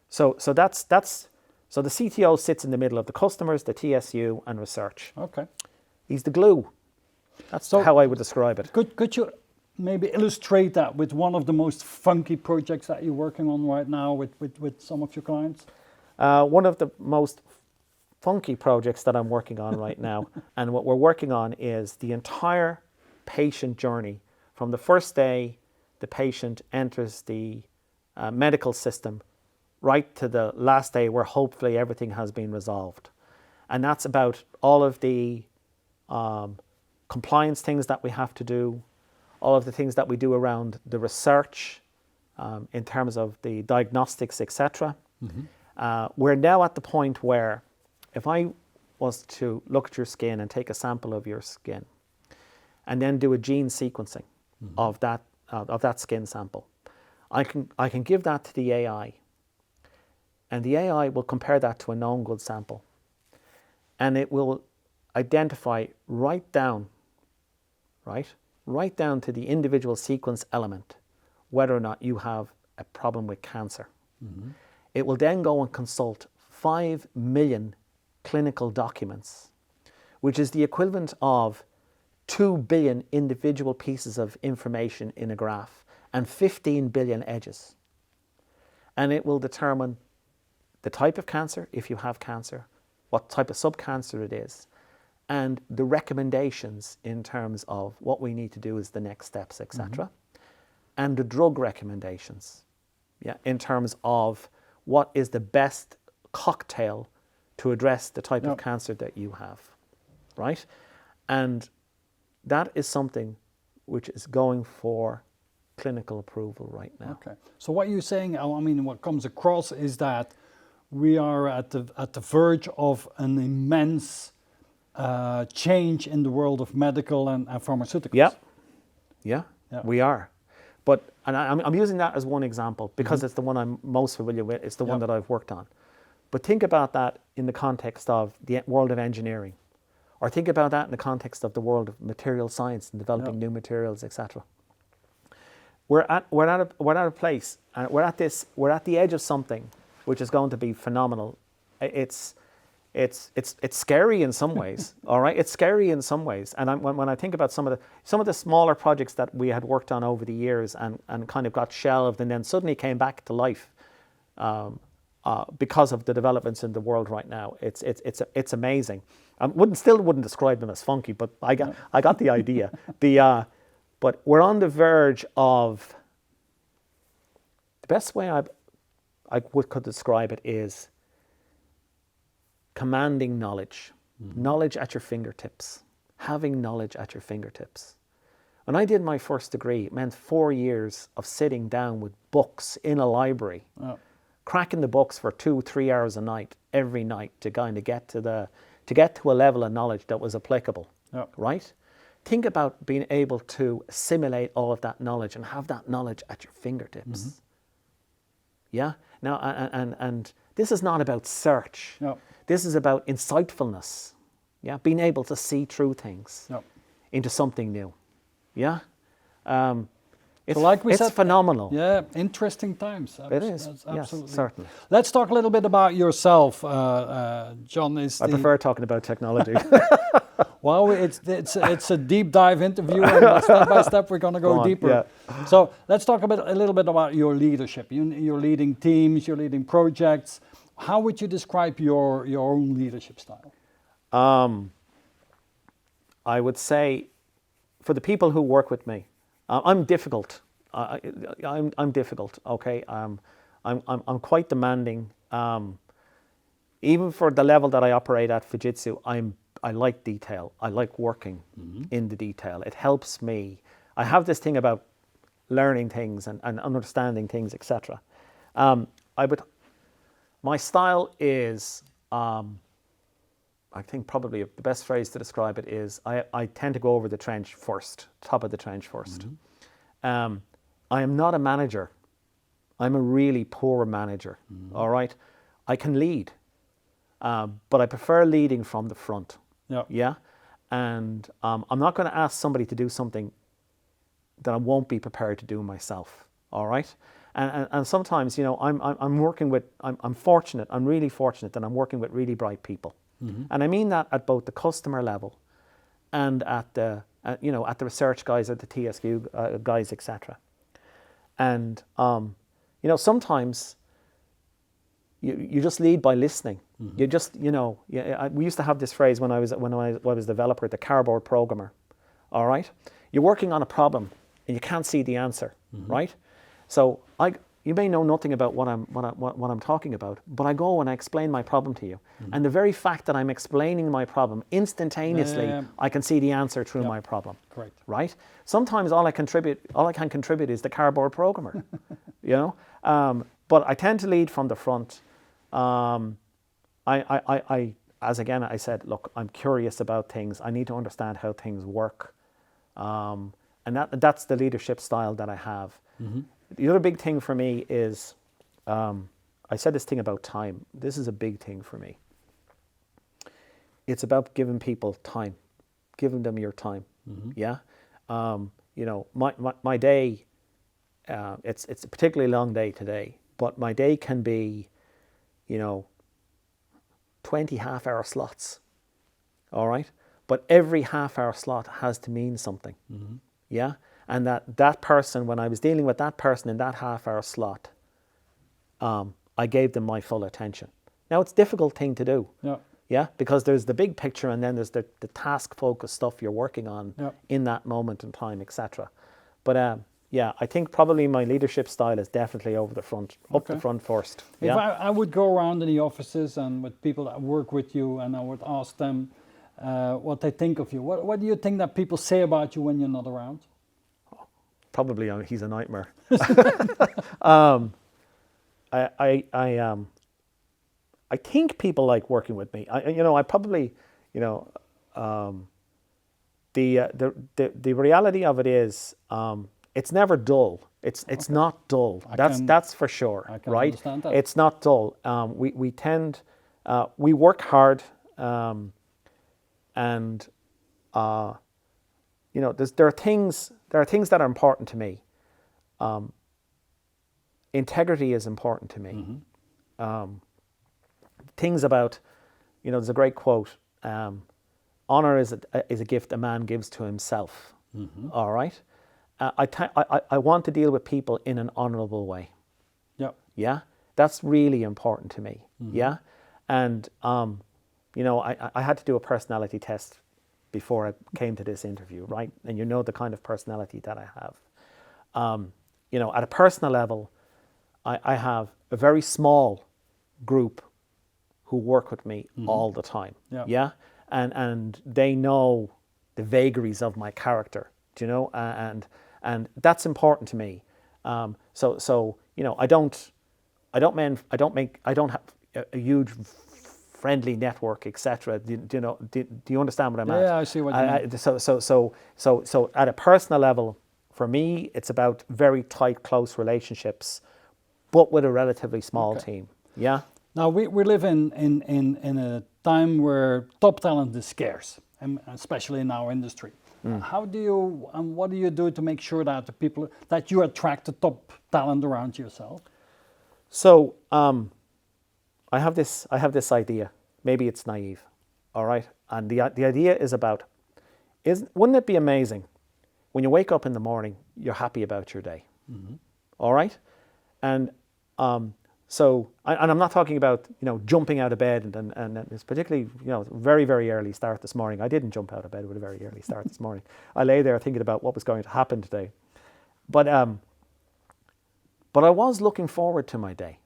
So the CTO sits in the middle of the customers, the TSU, and research. Okay. He's the glue. That's how I would describe it. Could you maybe illustrate that with one of the most funky projects that you're working on right now with some of your clients? One of the most funky projects that I'm working on right now, and what we're working on is the entire patient journey from the first day the patient enters the medical system right to the last day where hopefully everything has been resolved. And that's about all of the compliance things that we have to do, all of the things that we do around the research in terms of the diagnostics, etc. We're now at the point where if I was to look at your skin and take a sample of your skin and then do a gene sequencing of that skin sample, I can give that to the AI, and the AI will compare that to a known good sample, and it will identify right down to the individual sequence element whether or not you have a problem with cancer. It will then go and consult 5 million clinical documents, which is the equivalent of 2 billion individual pieces of information in a graph and 15 billion edges. And it will determine the type of cancer, if you have cancer, what type of subcancer it is, and the recommendations in terms of what we need to do as the next steps, etc. And the drug recommendations, in terms of what is the best cocktail to address the type of cancer that you have, right? And that is something which is going for clinical approval right now. Okay. So what you're saying, I mean, what comes across is that we are at the verge of an immense change in the world of medical and pharmaceuticals. Yeah, we are. But I'm using that as one example because it's the one I'm most familiar with. It's the one that I've worked on. But think about that in the context of the world of engineering, or think about that in the context of the world of material science and developing new materials, etc. we're at a place, and we're at the edge of something which is going to be phenomenal. It's scary in some ways. All right, it's scary in some ways. And when I think about some of the smaller projects that we had worked on over the years and kind of got shelved and then suddenly came back to life because of the developments in the world right now, it's amazing. I wouldn't describe them as funky, but I got the idea. But we're on the verge of, the best way I could describe it is commanding knowledge. Knowledge at your fingertips. Having knowledge at your fingertips. When I did my first degree, it meant 4 years of sitting down with books in a library, cracking the books for 2-3 hours a night, every night, to kind of get to a level of knowledge that was applicable, right? Think about being able to assimilate all of that knowledge and have that knowledge at your fingertips. Yeah? Now, and this is not about search. This is about insightfulness. Yeah? Being able to see through things into something new. Yeah? It's, so like we said, phenomenal. Yeah, interesting times. It is. Absolutely. Yes, certainly. Let's talk a little bit about yourself, John. I prefer talking about technology. Well, it's a deep dive interview, and step by step we're going to go deeper. Yeah. So let's talk a little bit about your leadership. You're leading teams, you're leading projects. How would you describe your own leadership style? I would say, for the people who work with me, I'm difficult. I'm difficult. Okay. I'm quite demanding. Even for the level that I operate at Fujitsu, I like detail. I like working in the detail. It helps me. I have this thing about learning things and understanding things, etc. My style is, I think probably the best phrase to describe it is, I tend to go over the trench first, top of the trench first. I am not a manager. I'm a really poor manager, all right? I can lead, but I prefer leading from the front. Yeah? And I'm not going to ask somebody to do something that I won't be prepared to do myself, all right? And sometimes, I'm working with, I'm fortunate, I'm really fortunate that I'm working with really bright people. And I mean that at both the customer level and at the, at the research guys, at the TSQ guys, etc. And, sometimes you just lead by listening. You just, we used to have this phrase when I was a developer, the cardboard programmer, all right? You're working on a problem and you can't see the answer, right? So you may know nothing about what I'm talking about, but I go and I explain my problem to you. And the very fact that I'm explaining my problem instantaneously, I can see the answer through my problem. Correct. Right? Sometimes all I can contribute is the cardboard programmer, But I tend to lead from the front. As I said, look, I'm curious about things. I need to understand how things work. And that's the leadership style that I have. The other big thing for me is, I said this thing about time. This is a big thing for me. It's about giving people time, giving them your time. Yeah. My day, it's a particularly long day today, but my day can be, 20 half-hour slots. All right. But every half-hour slot has to mean something. Yeah. And that person, when I was dealing with that person in that half-hour slot, I gave them my full attention. Now, it's a difficult thing to do. Yeah, because there's the big picture and then there's the task-focused stuff you're working on in that moment in time, etc. But I think probably my leadership style is definitely over the front, up the front first. If I would go around in the offices and with people that work with you, and I would ask them what they think of you, what do you think that people say about you when you're not around? Probably he's a nightmare. I think people like working with me. I probably, the reality of it is, it's never dull. It's not dull. That's for sure. I can right? Understand that. It's not dull. We work hard, and there are things that are important to me. integrity is important to me. Things about, there's a great quote, honor is a gift a man gives to himself. All right? I want to deal with people in an honorable way. Yeah. Yeah? That's really important to me. Yeah? And, I had to do a personality test before I came to this interview, right? And the kind of personality that I have. At a personal level, I have a very small group who work with me all the time. Yeah? And they know the vagaries of my character, and that's important to me. So I don't have a huge friendly network, etc. Do you understand what I'm at? Yeah, I see what you mean. So at a personal level, for me, it's about very tight, close relationships, but with a relatively small team. Yeah. Now we live in a time where top talent is scarce, and especially in our industry. What do you do to make sure that that you attract the top talent around yourself? So I have this idea. Maybe it's naive, all right. And the idea is wouldn't it be amazing when you wake up in the morning, you're happy about your day, all right? And so I'm not talking about jumping out of bed and it's particularly very, very early start this morning. I didn't jump out of bed with a very early start this morning. I lay there thinking about what was going to happen today, but I was looking forward to my day.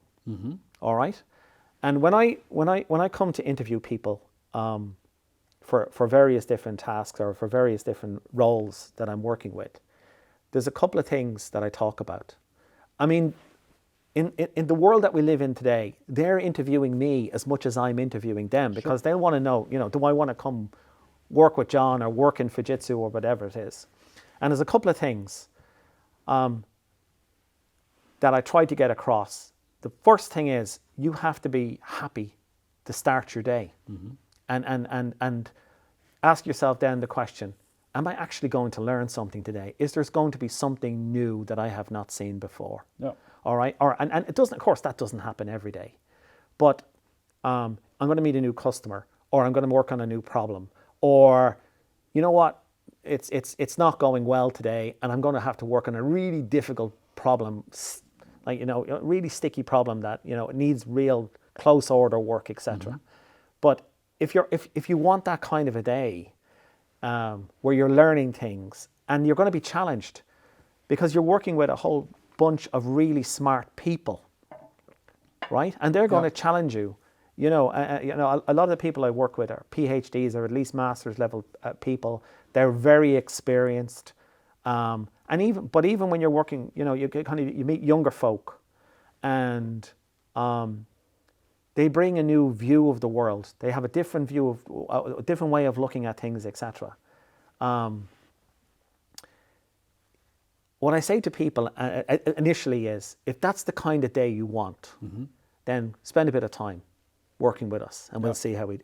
All right. And when I come to interview people for various different tasks or for various different roles that I'm working with, there's a couple of things that I talk about. I mean, in the world that we live in today, they're interviewing me as much as I'm interviewing them because they want to know, do I want to come work with John or work in Fujitsu or whatever it is? And there's a couple of things that I try to get across. The first thing is you have to be happy to start your day, and ask yourself then the question: am I actually going to learn something today? Is there going to be something new that I have not seen before? Yeah. All right. And it doesn't. Of course, that doesn't happen every day, but I'm going to meet a new customer, or I'm going to work on a new problem, or you know what? It's not going well today, and I'm going to have to work on a really difficult problem. Like, a really sticky problem that, it needs real close order work, etc. But if you want that kind of a day where you're learning things and you're going to be challenged because you're working with a whole bunch of really smart people, right? And they're going to challenge you. A lot of the people I work with are PhDs or at least master's level people. They're very experienced. And even when you're working, you meet younger folk, and they bring a new view of the world. They have a different view of a different way of looking at things, etc. What I say to people initially is, if that's the kind of day you want, then spend a bit of time working with us, and we'll see how we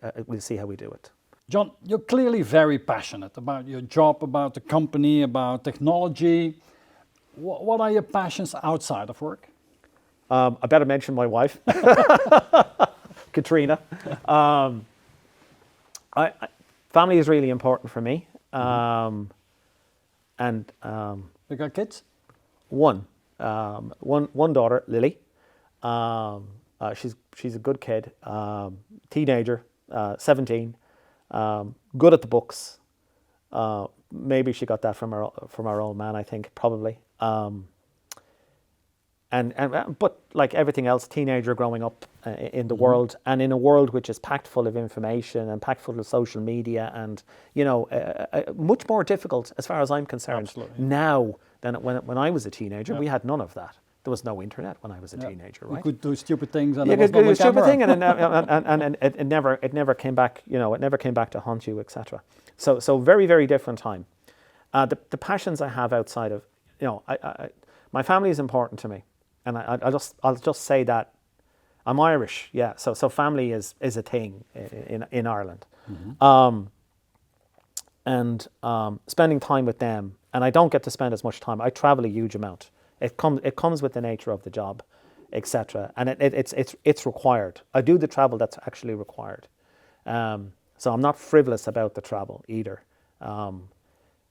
do it. John, you're clearly very passionate about your job, about the company, about technology. What are your passions outside of work? I better mention my wife, Katrina. Family is really important for me. You got kids? One daughter, Lily. She's a good kid, teenager, 17. Good at the books. Maybe she got that from our old man, I think, probably. But like everything else, teenager growing up in the world, and in a world which is packed full of information and packed full of social media, and much more difficult as far as I'm concerned. Absolutely. Now than when I was a teenager. We had none of that. There was no internet when I was a teenager, right? You could do stupid things, and you could do a stupid thing, and it never came back. It never came back to haunt you, etc. So very, very different time. The passions I have outside of, my family is important to me, and I'll just say that I'm Irish, yeah. So family is a thing in Ireland, and spending time with them, and I don't get to spend as much time. I travel a huge amount. It comes with the nature of the job, etc. And it's required. I do the travel that's actually required. So I'm not frivolous about the travel either.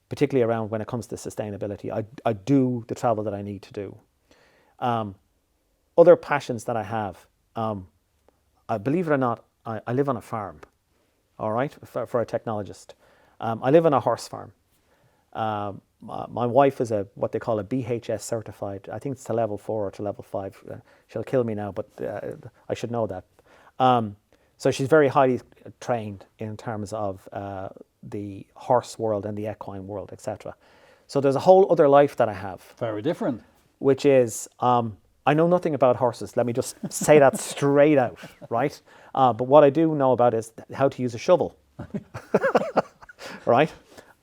Particularly around when it comes to sustainability. I do the travel that I need to do. Other passions that I have, I believe it or not, I live on a farm, all right, for a technologist. I live on a horse farm. My wife is what they call a BHS certified. I think it's to level 4 or to level 5. She'll kill me now, but I should know that. So she's very highly trained in terms of the horse world and the equine world, etc. So there's a whole other life that I have. Very different. Which is, I know nothing about horses. Let me just say that straight out, right? But what I do know about is how to use a shovel, right?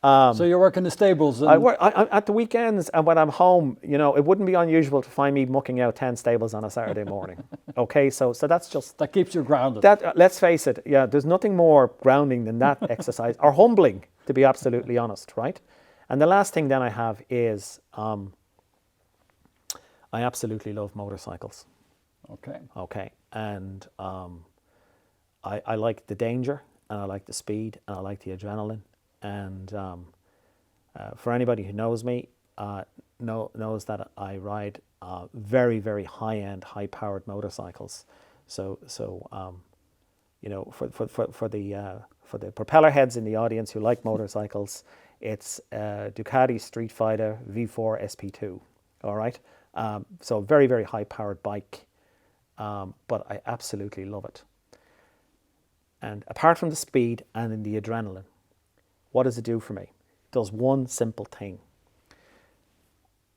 So you work in the stables? I work at the weekends, and when I'm home, it wouldn't be unusual to find me mucking out 10 stables on a Saturday morning. Okay, so that's just... That keeps you grounded. Let's face it, yeah, there's nothing more grounding than that exercise, or humbling, to be absolutely honest, right? And the last thing then I have is, I absolutely love motorcycles. Okay, and I like the danger, and I like the speed, and I like the adrenaline. And for anybody who knows me, knows that I ride very, very high-end, high-powered motorcycles. So for the propeller heads in the audience who like motorcycles, it's Ducati Street Fighter V4 SP2. All right. So very, very high-powered bike, but I absolutely love it. And apart from the speed and in the adrenaline, what does it do for me? It does one simple thing.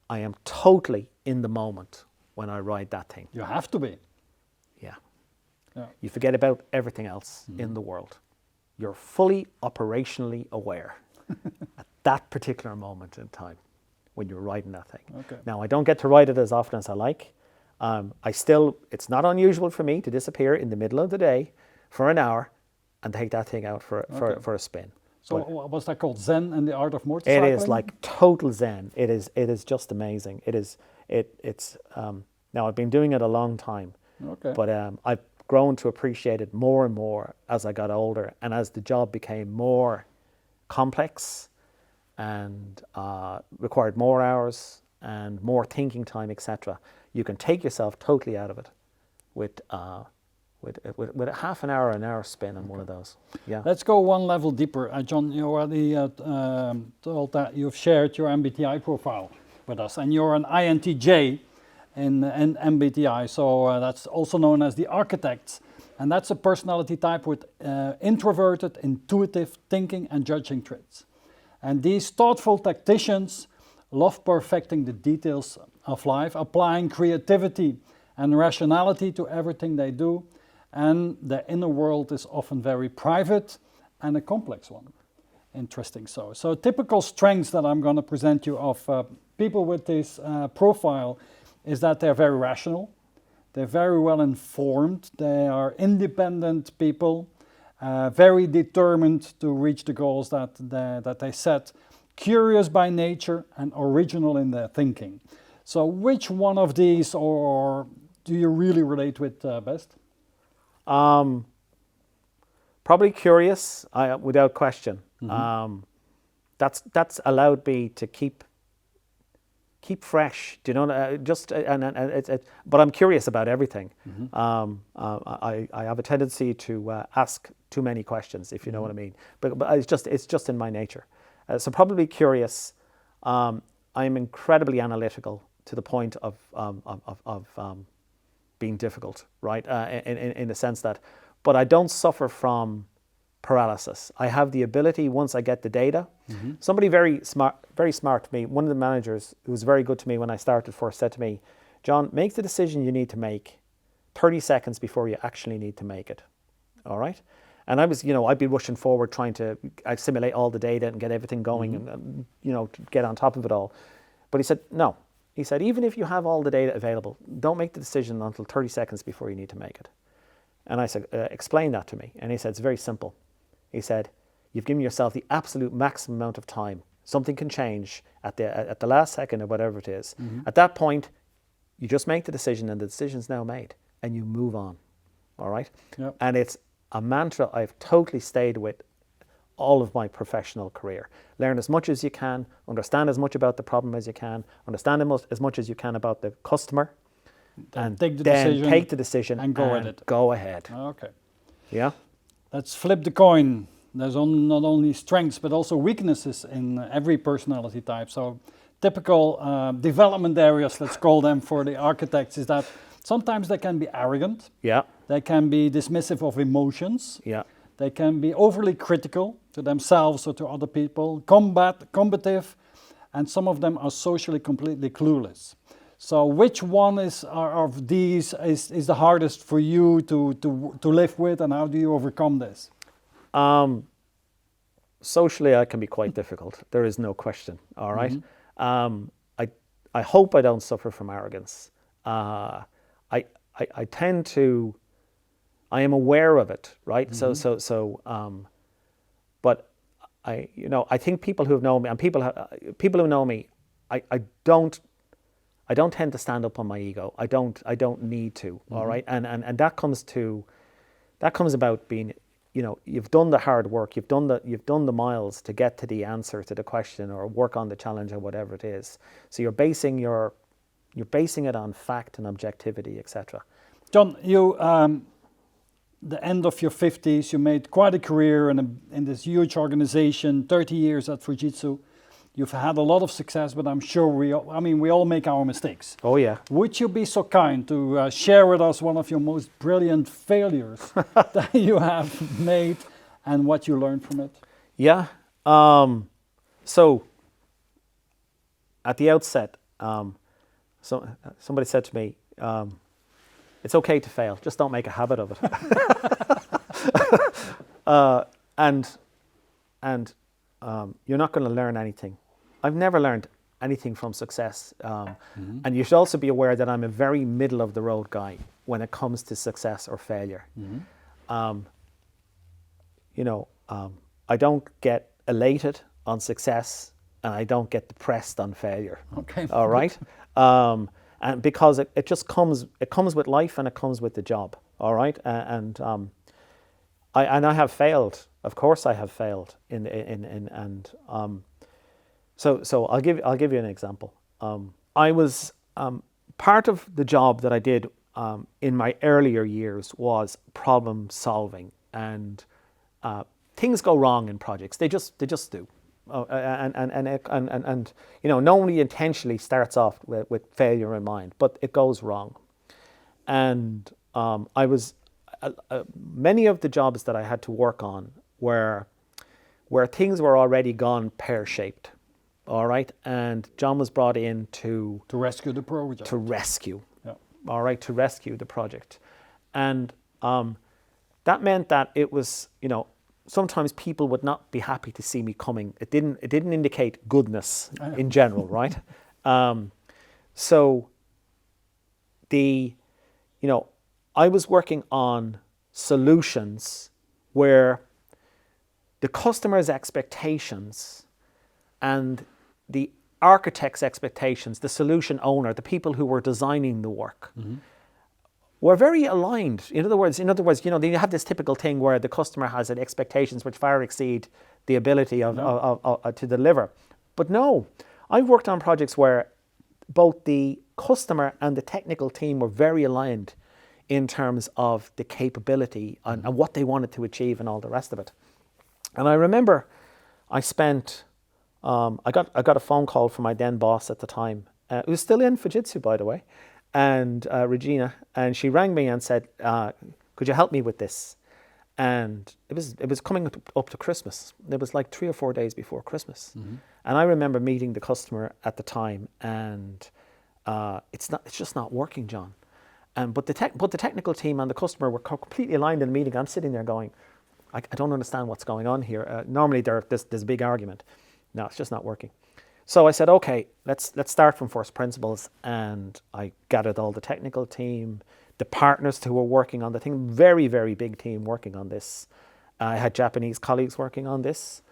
I am totally in the moment when I ride that thing. You have to be. Yeah. You forget about everything else in the world. You're fully operationally aware at that particular moment in time when you're riding that thing. Okay. Now, I don't get to ride it as often as I like. It's not unusual for me to disappear in the middle of the day for an hour and take that thing out for a spin. So what's that called? Zen and the art of motorcycling? It is like total Zen. It is just amazing. It's now I've been doing it a long time. Okay. But I've grown to appreciate it more and more as I got older, and as the job became more complex and required more hours and more thinking time, etc. You can take yourself totally out of it with a half an hour spin on one of those. Yeah. Let's go one level deeper. John, you already told that you've shared your MBTI profile with us, and you're an INTJ in MBTI, so that's also known as the architect. And that's a personality type with introverted, intuitive thinking and judging traits. And these thoughtful tacticians love perfecting the details of life, applying creativity and rationality to everything they do. And the inner world is often very private and a complex one. Interesting. So typical strengths that I'm going to present you of people with this profile is that they're very rational, they're very well informed, they are independent people, very determined to reach the goals that they set, curious by nature and original in their thinking. So which one of these or do you really relate with best? Probably curious, without question. Mm-hmm. That's allowed me to keep fresh. Do you know? But I'm curious about everything. Mm-hmm. I have a tendency to ask too many questions, if you know what I mean. But it's just in my nature. So probably curious. I'm incredibly analytical to the point of being difficult, right? In the sense that, but I don't suffer from paralysis. I have the ability, once I get the data. Mm-hmm. Somebody very smart to me, one of the managers who was very good to me when I started first, said to me, John, make the decision you need to make 30 seconds before you actually need to make it. All right? And I'd be rushing forward trying to assimilate all the data and get everything going, mm-hmm. and to get on top of it all. But he said, no. He said, even if you have all the data available, don't make the decision until 30 seconds before you need to make it. And I said, explain that to me. And he said, it's very simple. He said, you've given yourself the absolute maximum amount of time Something can change at the last second or whatever it is. At that point, you just make the decision, and the decision's now made, and you move on. All right? Yep. And it's a mantra I've totally stayed with all of my professional career. Learn as much as you can, understand as much about the problem as you can, understand as much as you can about the customer, and take the then decision take the decision and go at it. Go ahead. Okay. Yeah? Let's flip the coin. There's not only strengths but also weaknesses in every personality type. So typical development areas, let's call them, for the architects is that sometimes they can be arrogant. Yeah. They can be dismissive of emotions. Yeah. They can be overly critical to themselves or to other people, combative, and some of them are socially completely clueless. So which one of these is the hardest for you to live with, and how do you overcome this? Socially, I can be quite difficult. There is no question. All right. I hope I don't suffer from arrogance. I tend to. I am aware of it, right? But I think people who have known me, and people who know me, I don't tend to stand up on my ego. I don't need to. All right, and that comes about being, you've done the hard work, you've done the miles to get to the answer to the question or work on the challenge or whatever it is. So you're basing it on fact and objectivity, etc. John, you. The end of your 50s, you made quite a career in this huge organization, 30 years at Fujitsu. You've had a lot of success, but I'm sure we all make our mistakes. Oh yeah. Would you be so kind to share with us one of your most brilliant failures that you have made and what you learned from it? Yeah. So at the outset, somebody said to me, it's okay to fail, just don't make a habit of it. And you're not going to learn anything. I've never learned anything from success. And you should also be aware that I'm a very middle of the road guy when it comes to success or failure. I don't get elated on success, and I don't get depressed on failure. Okay. All right. And because it just comes with life, and it comes with the job. All right. I have failed. Of course, I have failed. So I'll give you an example. I was part of the job that I did in my earlier years was problem solving, and things go wrong in projects. They just do. Nobody intentionally starts off with failure in mind, but it goes wrong. And many of the jobs that I had to work on were where things were already gone pear-shaped. All right, and John was brought in to rescue the project. To rescue the project, and that meant that it was, sometimes people would not be happy to see me coming. It didn't indicate goodness in general, right? I was working on solutions where the customer's expectations and the architect's expectations, the solution owner, the people who were designing the work, were very aligned. In other words, they have this typical thing where the customer has expectations which far exceed the ability to deliver. But no, I've worked on projects where both the customer and the technical team were very aligned in terms of the capability and what they wanted to achieve and all the rest of it. And I remember I spent, I got a phone call from my then boss at the time. It was still in Fujitsu, by the way, and Regina, and she rang me and said, could you help me with this? And it was coming up to Christmas. It was like 3 or 4 days before Christmas. And I remember meeting the customer at the time, and it's just not working, John. But the technical team and the customer were completely aligned in the meeting. I'm sitting there going, I don't understand what's going on here. Normally there's a big argument. No, it's just not working. So I said, okay, let's start from first principles. And I gathered all the technical team, the partners who were working on the thing, very, very big team working on this. I had Japanese colleagues working on this.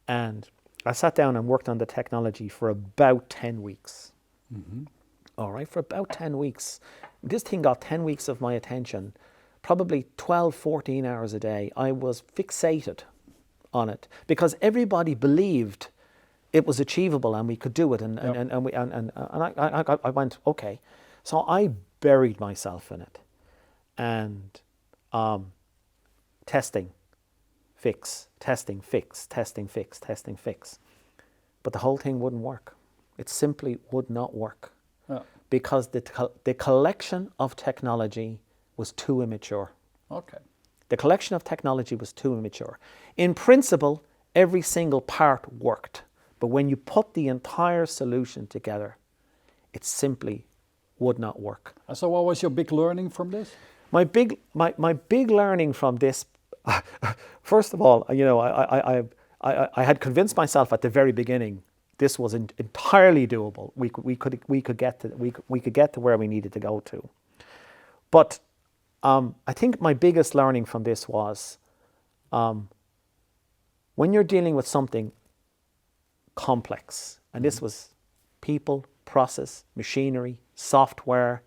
And I sat down and worked on the technology for about 10 weeks. All right, for about 10 weeks. This thing got 10 weeks of my attention, probably 12, 14 hours a day. I was fixated on it because everybody believed it was achievable and we could do it. And I went, okay. So I buried myself in it. And testing, fix, testing, fix, testing, fix, testing, fix. But the whole thing wouldn't work. It simply would not work. Because the collection of technology was too immature. Okay. The collection of technology was too immature. In principle, every single part worked. But when you put the entire solution together, it simply would not work. So what was your big learning from this? My big learning from this, first of all, you know, I had convinced myself at the very beginning this was entirely doable. We could get to where we needed to go to. But I think my biggest learning from this was when you're dealing with something complex, and this was people, process, machinery, software,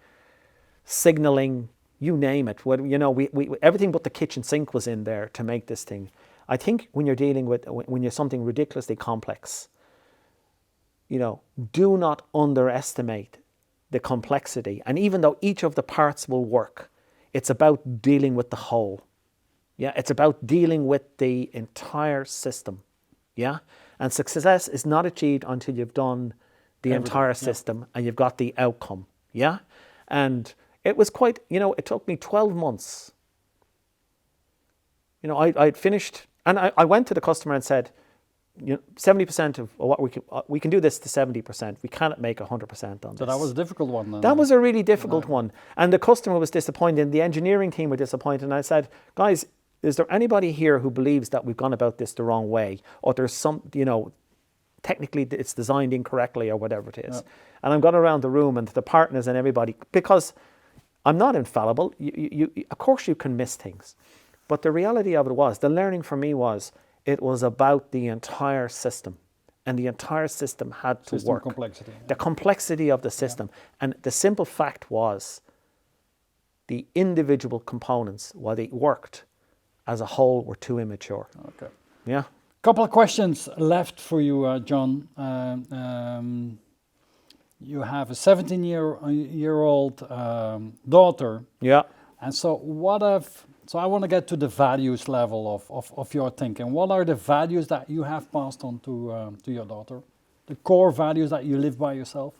signaling, you name it. You know, we everything but the kitchen sink was in there to make this thing. I think when you're something ridiculously complex, you know, do not underestimate the complexity. And even though each of the parts will work, it's about dealing with the whole. Yeah, it's about dealing with the entire system. Yeah, and success is not achieved until you've done the entire system and you've got the outcome. Yeah, and it was quite, you know, it took me 12 months. You know, I'd finished, and I went to the customer and said, you know, 70% of what we can do this to 70%. We cannot make 100% on this. So that was a difficult one then. That was a really difficult one. And the customer was disappointed, and the engineering team were disappointed. And I said, guys, is there anybody here who believes that we've gone about this the wrong way? Or there's some, you know, technically it's designed incorrectly or whatever it is. Yeah. And I'm going around the room and the partners and everybody, because I'm not infallible. Of course you can miss things. But the reality of it was, the learning for me was, it was about the entire system. And the entire system had to work. Complexity. The complexity of the system. Yeah. And the simple fact was, the individual components, while they worked, as a whole, were too immature. Okay. Yeah. Couple of questions left for you, John. You have a 17-year-old daughter. Yeah. And so so I want to get to the values level of your thinking. What are the values that you have passed on to your daughter? The core values that you live by yourself?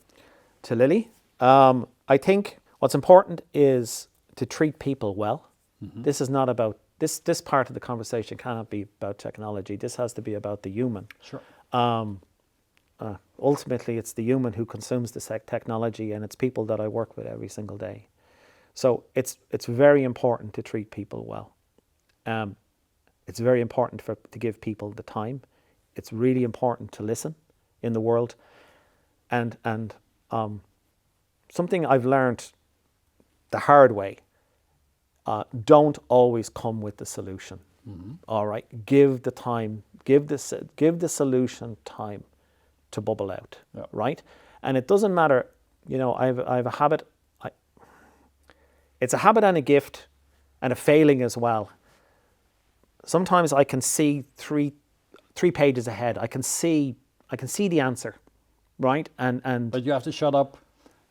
To Lily? I think what's important is to treat people well. Mm-hmm. This is not about, this part of the conversation cannot be about technology. This has to be about the human. Sure. Ultimately, it's the human who consumes the technology, and it's people that I work with every single day. So it's very important to treat people well. It's very important to give people the time. It's really important to listen in the world. And something I've learned the hard way, don't always come with the solution. Mm-hmm. All right, give the time, give the solution time to bubble out. Yeah. Right, and it doesn't matter. You know, I have a habit. It's a habit and a gift, and a failing as well. Sometimes I can see three pages ahead. I can see the answer, right? And but you have to shut up.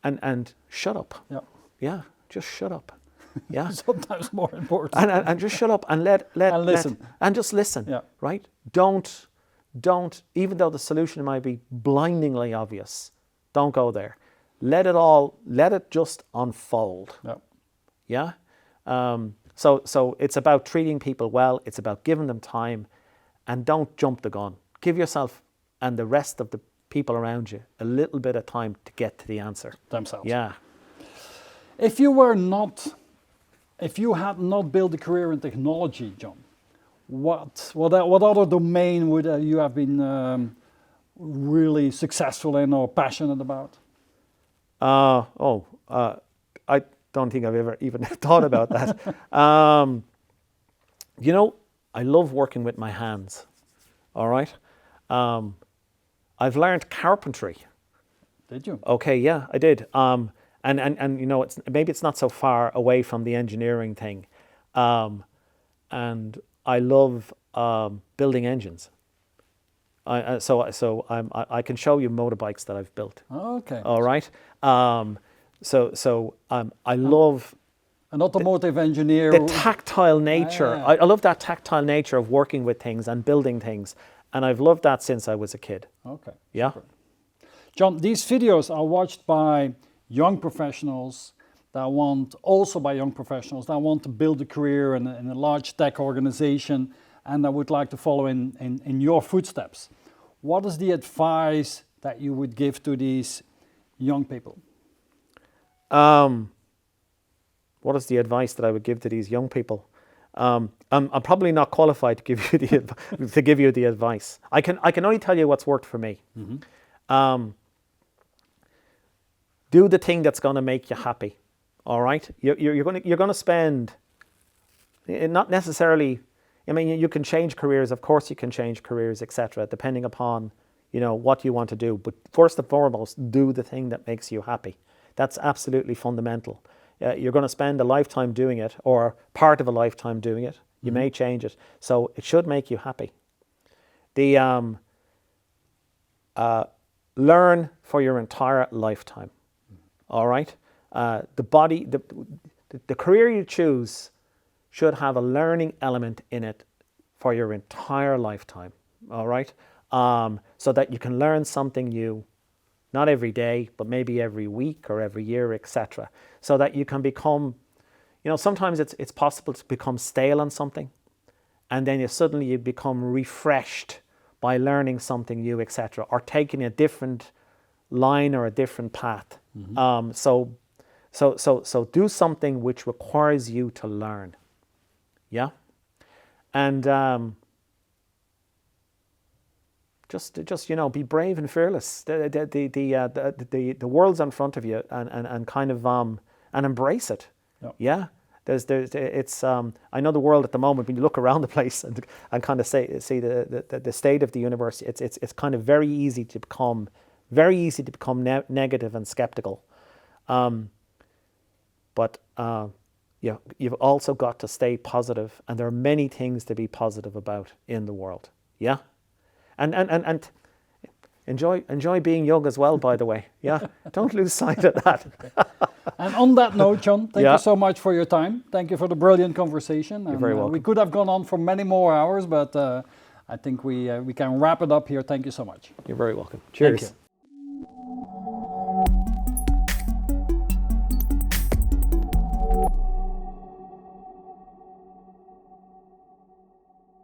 And shut up. Yeah. Yeah. Just shut up. Yeah. Sometimes more important. And just shut up and let and listen. And just listen. Yeah. Right? Don't, even though the solution might be blindingly obvious, don't go there. Let it just unfold. Yeah. Yeah. So it's about treating people well. It's about giving them time, and don't jump the gun. Give yourself and the rest of the people around you a little bit of time to get to the answer themselves. Yeah. If you had not built a career in technology, John, what other domain would you have been really successful in or passionate about? I don't think I've ever even thought about that. You know, I love working with my hands. All right. I've learned carpentry. Did you? Okay, yeah, I did. And you know, maybe it's not so far away from the engineering thing. And I love building engines. So I can show you motorbikes that I've built. Okay. All right. I love an automotive engineer. The tactile nature. Yeah. I love that tactile nature of working with things and building things, and I've loved that since I was a kid. Okay. Yeah. Super. John, these videos are watched by young professionals that want to build a career in a large tech organization, and that would like to follow in your footsteps. What is the advice that you would give to these young people? What is the advice that I would give to these young people? I'm probably not qualified to give you the advice. I can only tell you what's worked for me. Mm-hmm. Do the thing that's going to make you happy. All right, you're going to spend, not necessarily. I mean, you can change careers. Of course, you can change careers, etc., depending upon what you want to do. But first and foremost, do the thing that makes you happy. That's absolutely fundamental. You're going to spend a lifetime doing it, or part of a lifetime doing it. You may change it, so it should make you happy. Learn for your entire lifetime. All right. The career you choose should have a learning element in it for your entire lifetime. All right. So that you can learn something new, not every day, but maybe every week or every year, etc. So that you can become, sometimes it's possible to become stale on something, and then you become refreshed by learning something new, etc., or taking a different line or a different path. Mm-hmm. So do something which requires you to learn. Yeah, and just be brave and fearless. The world's in front of you, and kind of and embrace it. Yep. Yeah. I know the world at the moment, when you look around the place and kind of see the state of the universe, it's kind of very easy to become negative and skeptical. But you've also got to stay positive, and there are many things to be positive about in the world. Yeah, and enjoy being young as well. By the way, yeah, don't lose sight of that. And on that note, John, thank you so much for your time. Thank you for the brilliant conversation. You're very welcome. We could have gone on for many more hours, but I think we can wrap it up here. Thank you so much. You're very welcome. Cheers. Thank you.